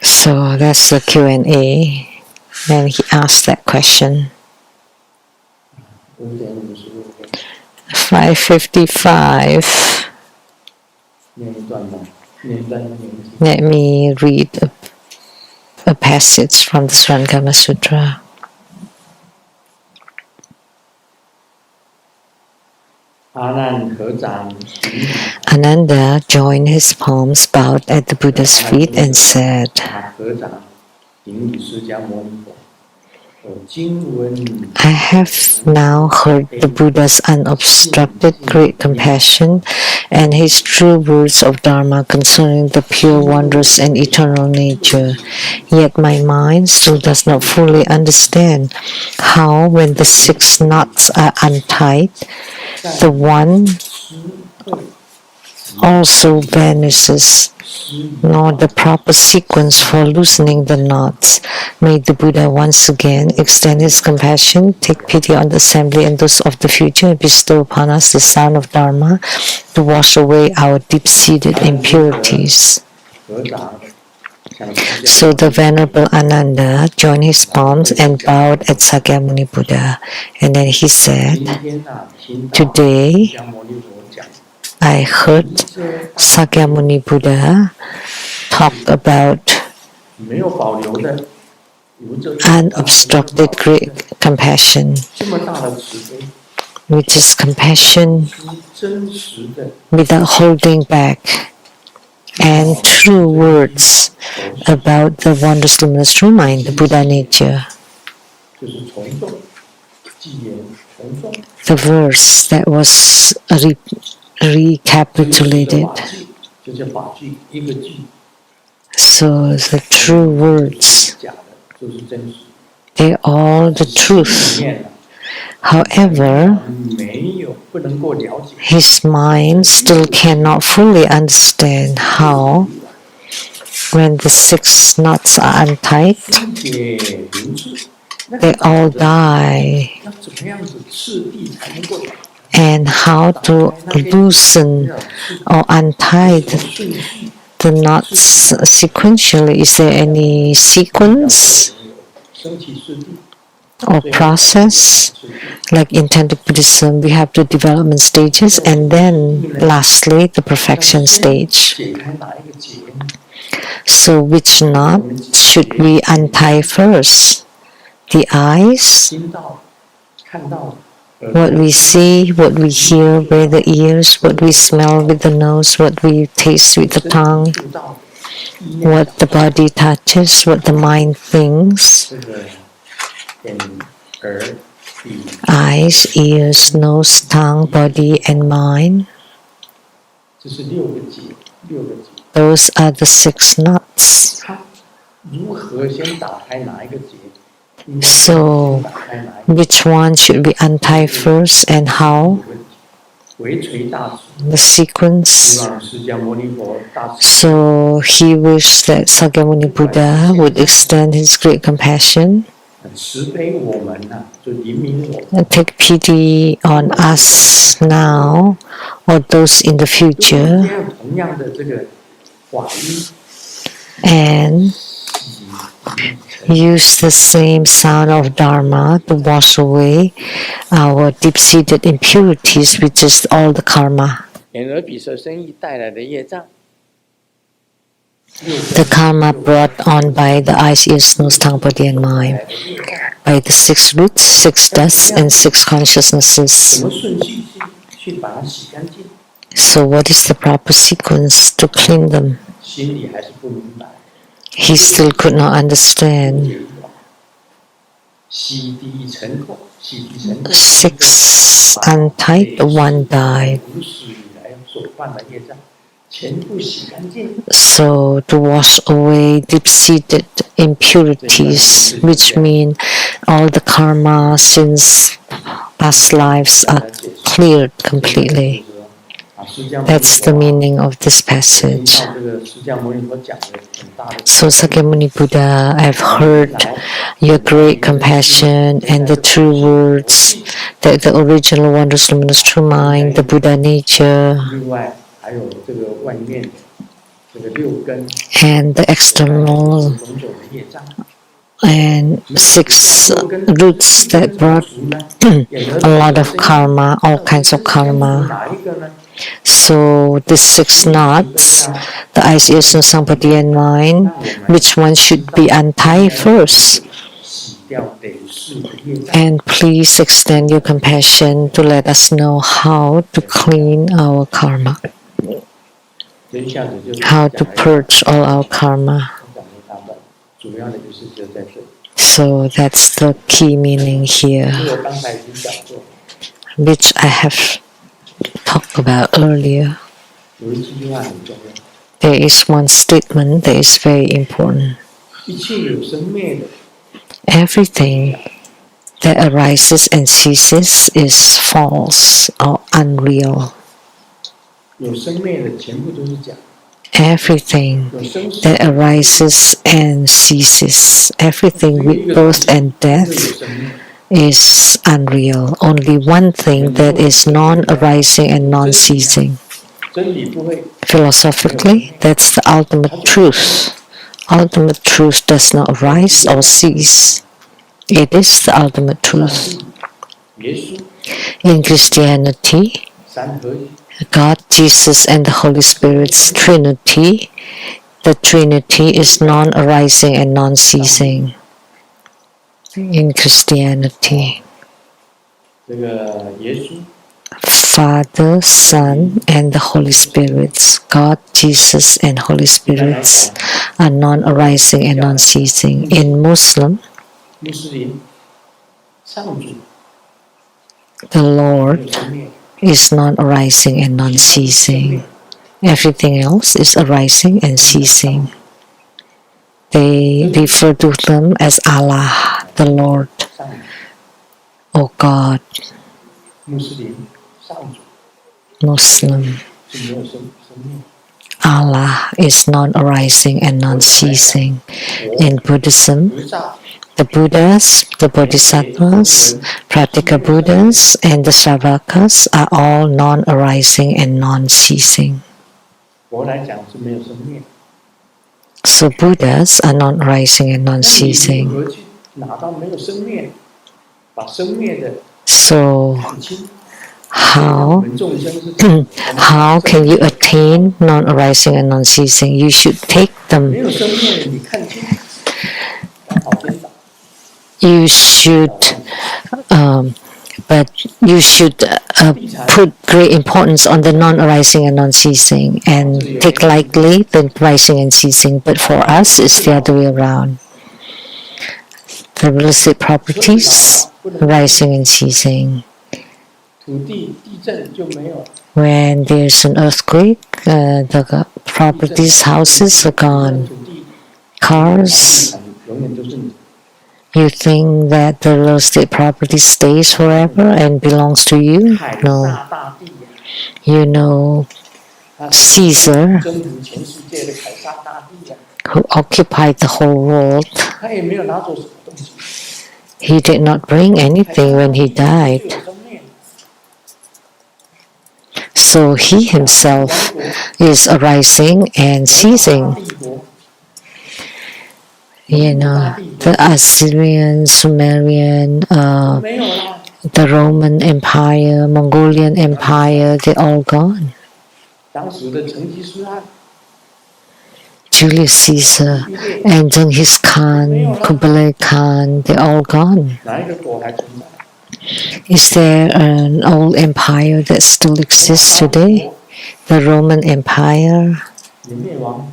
So that's the Q&A. And he asked that question.
5:55分，
5:55.
念一段吧，念一段念一
Let me read a passage from the Surangama Sutra. Ananda joined his palms, bowed at the Buddha's feet, and said, I have now heard the Buddha's unobstructed great compassion and his true words of Dharma concerning the pure, wondrous, and eternal nature. Yet my mind still does not fully understand how, when the 6 knots are untied, the one also vanishes, nor the proper sequence for loosening the knots. May the Buddha once again extend his compassion, take pity on the assembly and those of the future, and bestow upon us the sound of Dharma to wash away our deep-seated impurities. So the Venerable Ananda joined his palms and bowed at Sakyamuni Buddha. And then he said, "Today I heard Sakyamuni Buddha talk about unobstructed great compassion, which is compassion without holding back, and true words about the wondrous luminous true mind, the Buddha nature." The verse that was recapitulated. So the true words, they're all the truth. However, his mind still cannot fully understand how, when the 6 knots are untied, they all die, and how to loosen or untie the knots sequentially. Is there any sequence or process? Like in Tantric Buddhism, we have the development stages and then lastly the perfection stage. So which knot should we untie first? The eyes? What we see, what we hear with the ears, what we smell with the nose, what we taste with the tongue, what the body touches, what the mind thinks. Eyes, ears, nose, tongue, body, and mind. Those are the 6 knots. So, which one should we untie first and how? The sequence. So, he wished that Sakyamuni Buddha would extend his great compassion and take pity on us now or those in the future, and use the same sound of Dharma to wash away our deep-seated impurities, which is all the karma. The karma brought on by the eyes, ears, nose, tongue, body, and mind, by the 6 roots, 6 deaths, and 6 consciousnesses. So what is the proper sequence to clean them? He still could not understand. 6 untied, 1 died. So to wash away deep-seated impurities, which mean all the karma since past lives are cleared completely. That's the meaning of this passage. So Sakyamuni Buddha, I've heard your great compassion and the true words that the original wondrous luminous true mind, the Buddha nature, and the external and 6 roots that brought a lot of karma, all kinds of karma. So the 6 knots, the eyes, ears, nose, tongue, body, and mind, which one should be untied first? And please extend your compassion to let us know how to clean our karma, how to purge all our karma. So that's the key meaning here, which I have talked about earlier. There is one statement that is very important. Everything that arises and ceases is false or unreal. Everything that arises and ceases, everything with birth and death, is unreal. Only one thing that is non-arising and non-ceasing. Philosophically, that's the ultimate truth ultimate truth does not rise or cease. It is the ultimate truth.
耶稣
In Christianity,
三合一，
God, Jesus, and the Holy Spirit's Trinity, the Trinity is non-arising and non-ceasing. In Christianity,
这个耶稣
Father, Son, and the Holy Spirits, God, Jesus, and Holy Spirits are non-arising and non-ceasing. In Muslim,
穆斯林上主
the
没有
Lord
生灭，
is non-arising and non-ceasing. Everything else is arising and ceasing. They refer to them as Allah, the Lord,
上主
or God.
穆斯林上主
Muslim,
是没有生灭。
Allah is non-arising and non-ceasing. In Buddhism,
菩萨
the Buddhas, the Bodhisattvas, Pratika Buddhas, and the Sravakas are all non-arising and non-ceasing.
佛来讲是没有生灭。
So Buddhas are non-arising and
那你
non-ceasing.
如何去拿到没有生灭，把生灭的
So
看清？我
how
们众生是
how can you attain non-arising and non-ceasing? You should take
没
them.
有生灭的，你看清，刚好颠倒。
You should, but you should put great importance on the non-arising and non-ceasing, and take lightly the rising and ceasing. But for us, it's the other way around. The real estate properties, rising and ceasing.
土地地震就没有了，
When there's an earthquake, the properties, houses are gone.
土地
Cars,
永远都是你。
you think that the real estate property stays forever and belongs to you?
海
No.
撒大帝呀，
You know
他
Caesar,
征服全世界的凯撒大帝呀，
who occupied the whole world,
他也没有拿走什么东西。
he did not bring
凯
anything
撒
when
大
he
帝就
died.
有生命，
So he himself is arising and
大
ceasing.
帝国
You know, the Assyrian, Sumerian,
没有啦，
the Roman Empire, Mongolian Empire, they're all gone.
当时的成吉思汗
Julius Caesar and Genghis Khan, Kublai Khan, they're all gone.
哪一个国还存在？
Is there an old empire that still exists today? The Roman Empire
也灭亡，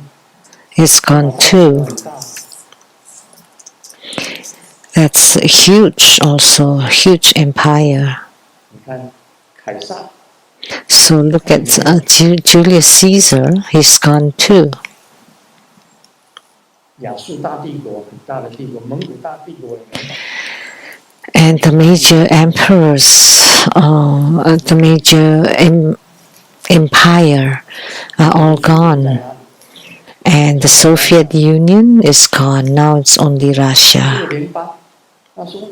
is gone too.
很大。
That's huge also, huge empire.
你看凯撒
So look at Julius Caesar, he's gone too.
亚述大帝国很大的帝国，蒙古大帝国也没有。
And the major emperors, the major empire are all gone. And the Soviet Union is gone. Now it's only
这
Russia.
个联邦，他说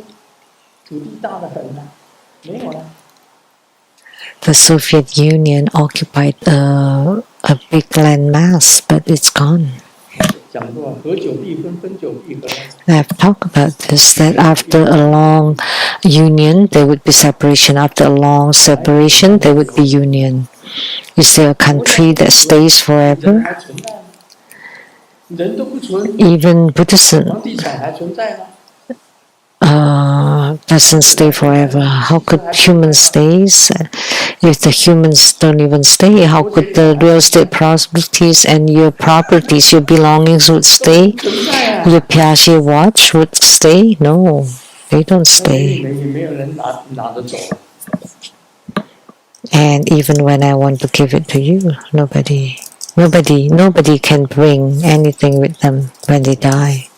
土地大得很呐，没有了。
The Soviet Union occupied a big landmass, but it's gone.
讲过合久必分，分久必合。
I've talked about this, that after a long union, there would be separation. After a long separation, there would be union. Is there a country that stays
人
forever?
还存在吗？人都不存，
Even Buddhism
房地产还存在吗？
doesn't stay forever. How could humans stay? If the humans don't even stay, how could the real estate properties and your properties, your belongings would stay?
存在啊。
Your Piaget watch would stay? No, they don't
所以
stay.
也没有人拿得走。
And even when I want to give it to you, nobody can bring anything with them when they die.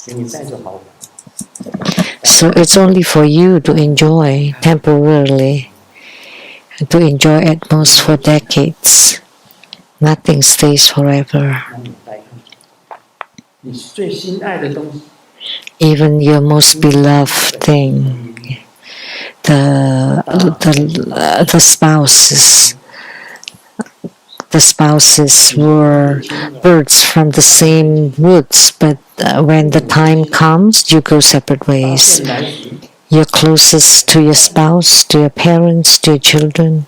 给你带就好了。
So it's only for you to enjoy temporarily, to enjoy at most for decades. Nothing stays forever.
让你带上去。你最心爱的东西，
Even your most beloved thing, the spouses, the spouses were birds from the same woods, but when the time comes, you go separate ways. You're closest to your spouse, to your parents, to your children.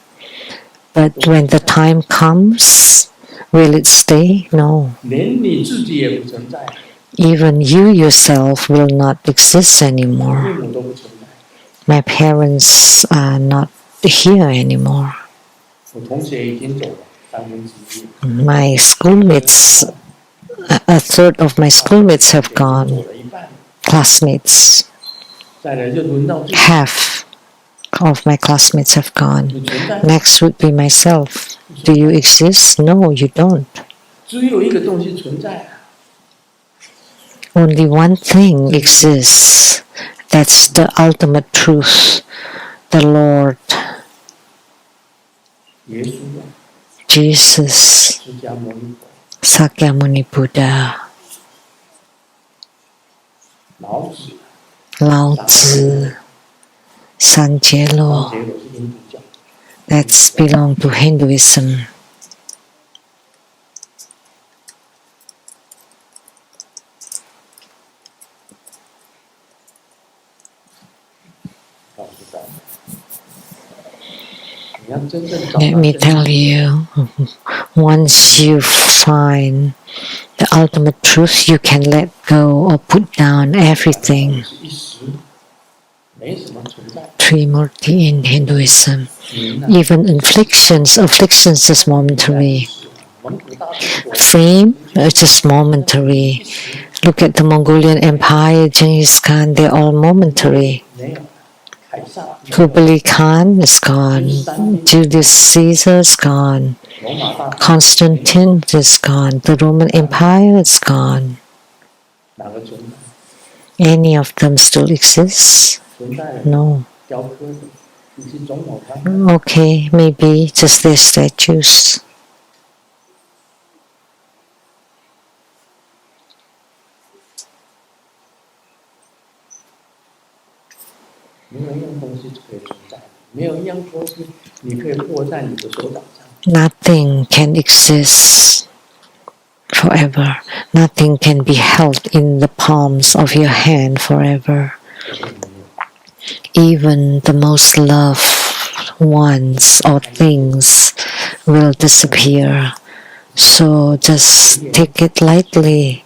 But when the time comes, will it stay? No. Even you yourself will not exist anymore. My parents are not here anymore. My schoolmates, a third of my schoolmates have gone. Classmates, half of my classmates have gone. Next would be myself. Do you exist? No, you don't. Only one thing exists. That's the ultimate truth. The Lord, Jesus, Sakyamuni Buddha, Lao Tzu, Sanjelo. That's belong to Hinduism. Let me tell you, once you find the ultimate truth, you can let go or put down everything. Trimurti in Hinduism. Even afflictions is momentary. Fame is just momentary. Look at the Mongolian Empire, Genghis Khan, they're all momentary. Kublai Khan is gone. Julius Caesar is gone. Constantine is gone. The Roman Empire is gone. Any of them still exists? No. Okay, maybe just their statues. Nothing can exist forever. Nothing can be held in the palms of your hand forever. Even the most loved ones or things will disappear. So just take it lightly.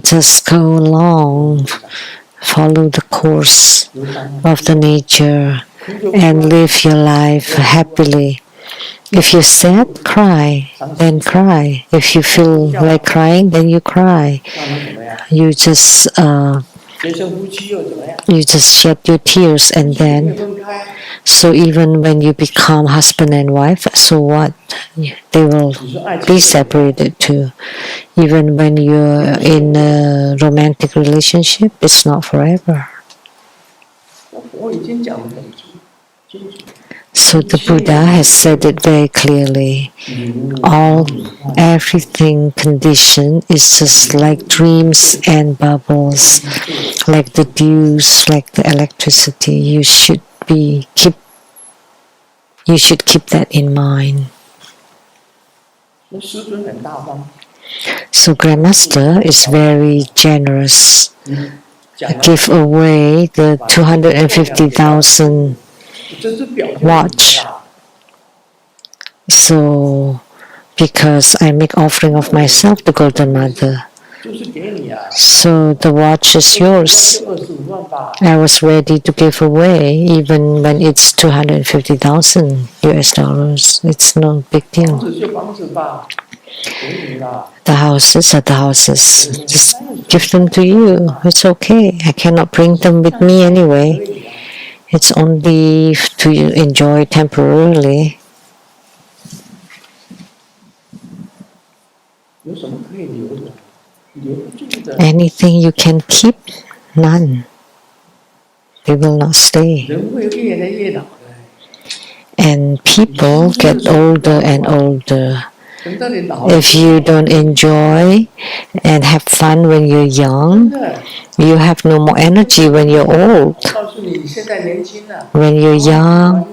Just go along. Follow the course of the nature and live your life happily. If you're sad, cry, then cry. If you feel like crying, then you cry. You just shed your tears, and then, so even when you become husband and wife, so what? They will be separated too. Even when you're in a romantic relationship, it's not forever. So the Buddha has said it very clearly. Everything conditioned is just like dreams and bubbles, like the dews, like the electricity. You should keep that in mind. So Grandmaster is very generous. Give away the 250,000 watch. So because I make offering of myself to Golden Mother, so the watch is yours. I was ready to give away even when it's 250,000 US dollars. It's no big deal. The houses are the houses. Just give them to you. It's okay. I cannot bring them with me anyway. It's only to enjoy temporarily. Anything you can keep? None. They will not stay. And people get older and older. If you don't enjoy and have fun when you're young, you have no more energy when you're old. When you're young,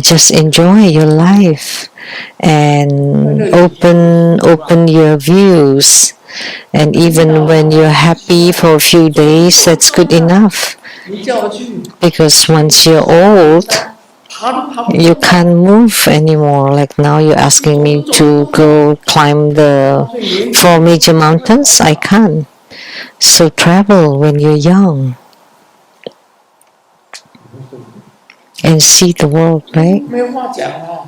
Just enjoy your life and open your views. And even when you're happy for a few days, that's good enough.
你叫我去，
Because once you're old,
爬都爬不
you
动。
can't move anymore. Like now you're asking me to go climb the 4 major mountains. I can't. So travel when you're young and see the world, right?
没有话讲啊。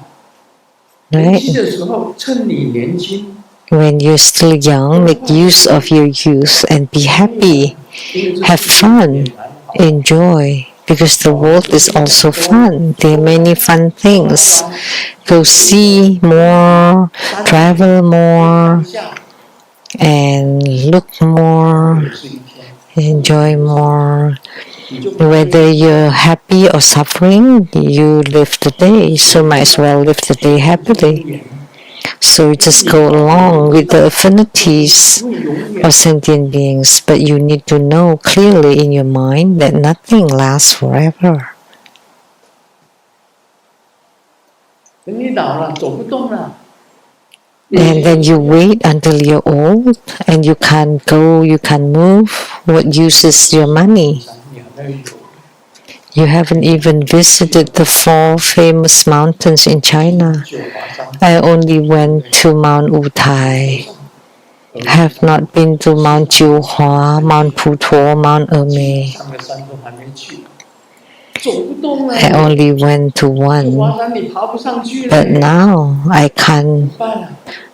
年
Right?
轻的时候，趁你年轻，
When you're still young, make use of your youth and be happy.
因为这
Have
世界
fun.
也蛮好。
Enjoy. Because the world is also fun. There are many fun things. Go see more, travel more,
下
and look more,
是一天，
enjoy more.
你就不会
Whether you're happy or suffering, you live the day, so might as well live the day happily. So you just go along with the affinities
会永远
of sentient beings, but you need to know clearly in your mind that nothing lasts forever.
等你老了，走不动了。
And then you wait until you're old and you can't go, you can't move. What use is your money?
你还没有
You haven't even visited the 4 famous mountains in China.
九华山，
I only went to Mount Wutai. Have not been to Mount Jiuhua, Mount Putuo, Mount Ermei.
上个山都还没去，走不动了。
I only went to
九
one.
华山你爬不上去了，
But now
怎么办啊？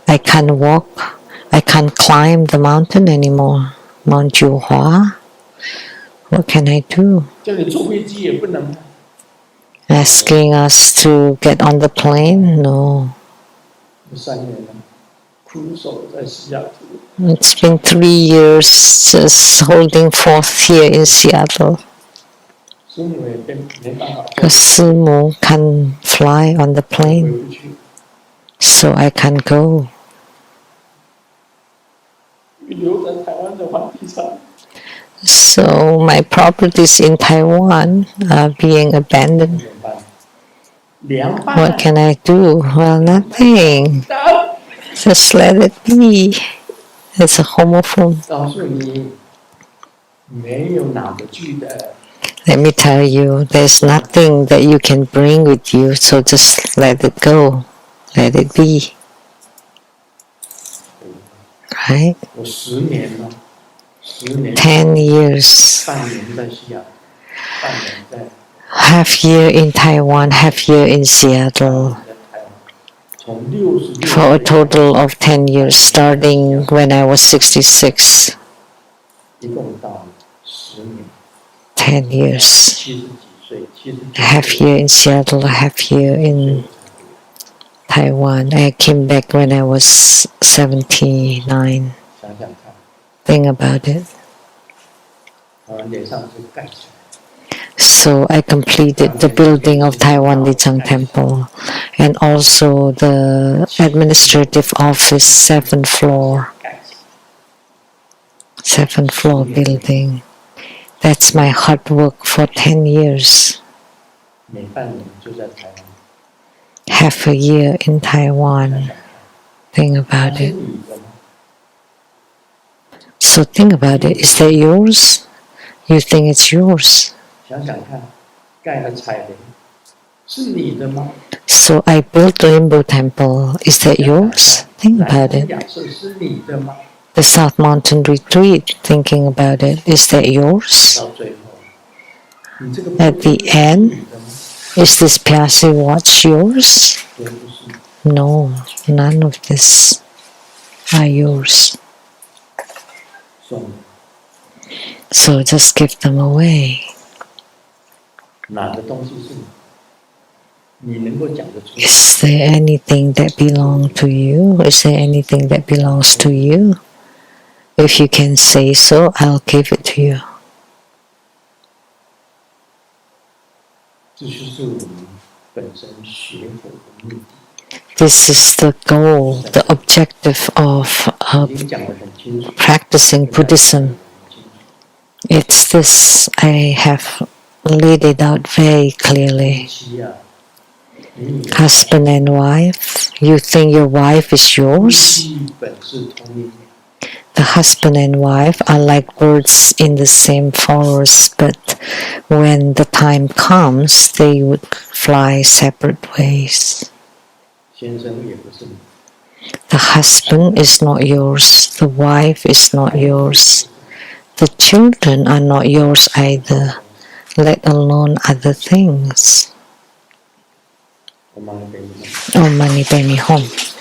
I can't walk. I can't climb the mountain anymore. Mount Jiuhua. What can I do?
叫你坐飞机也不能啊。
Asking us to get on the plane? No.
这3年了，苦守在西雅图，
It's been 3 years just holding forth here in Seattle.
师母也没办法，
Because Simu can't fly on the
回
plane,
不去，
so I can't go.
留在台湾的房地产，
So my properties in Taiwan are being abandoned.
怎么办？凉拌
What can I do? Well, nothing.
啊！
Just let it be. It's a homophone.
告诉你，没有拿得去的。
Let me tell you, there's nothing that you can bring with you, so just let it go. Let it be. Right?
我10年了，10年，
10 years.
半年在西雅图，半年在
Half year in Taiwan, half year in Seattle.
台湾，从66
For a total of 10 years, starting when I was 66.
一共到了10年，
10 years.
70几岁，70几
Half
岁
year in Seattle, half year in Taiwan. I came back when I was 79.
想想看，
Think about it.
台湾脸上就盖起来。
So I completed the building of Taiwan Lichang Temple and also the administrative office 7th floor. 7th floor building. That's my hard work for 10 years.
每半年就在台湾，
Half a year in Taiwan. Think
那
about
是
it.
你的吗？
So think about it. Is that yours? You think it's yours?
想想看，盖了彩莲，是你的吗？
So I built the Rainbow Temple. Is that yours? Think
南
about
山
it.
雅舍是你的吗？
The South Mountain Retreat. Thinking about it. Is that yours?
到最后，你这个
At the end
是你的吗？
Is this Piazzi watch yours?
绝不是，
No, none of this are yours.
送的。
So just give them away.
哪个东西是你能够讲得出来？
Is there anything that belongs to you? Is there anything that belongs to you? If you can say so, I'll give it to you.
这就是我们本身学佛的目的。
This is the goal, the objective of
已经讲得很清楚，
practicing Buddhism. It's this, I have laid it out very clearly.
期啊，
Husband and wife, you think your wife is yours?
基本是同一鸟。
The husband and wife are like birds in the same forest, but when the time comes, they would fly separate ways.
先生也不是你，
The husband is not yours, the wife is not yours, the children are not yours either, let alone other things.
我们来给你们。
Om Mani Padme Hum.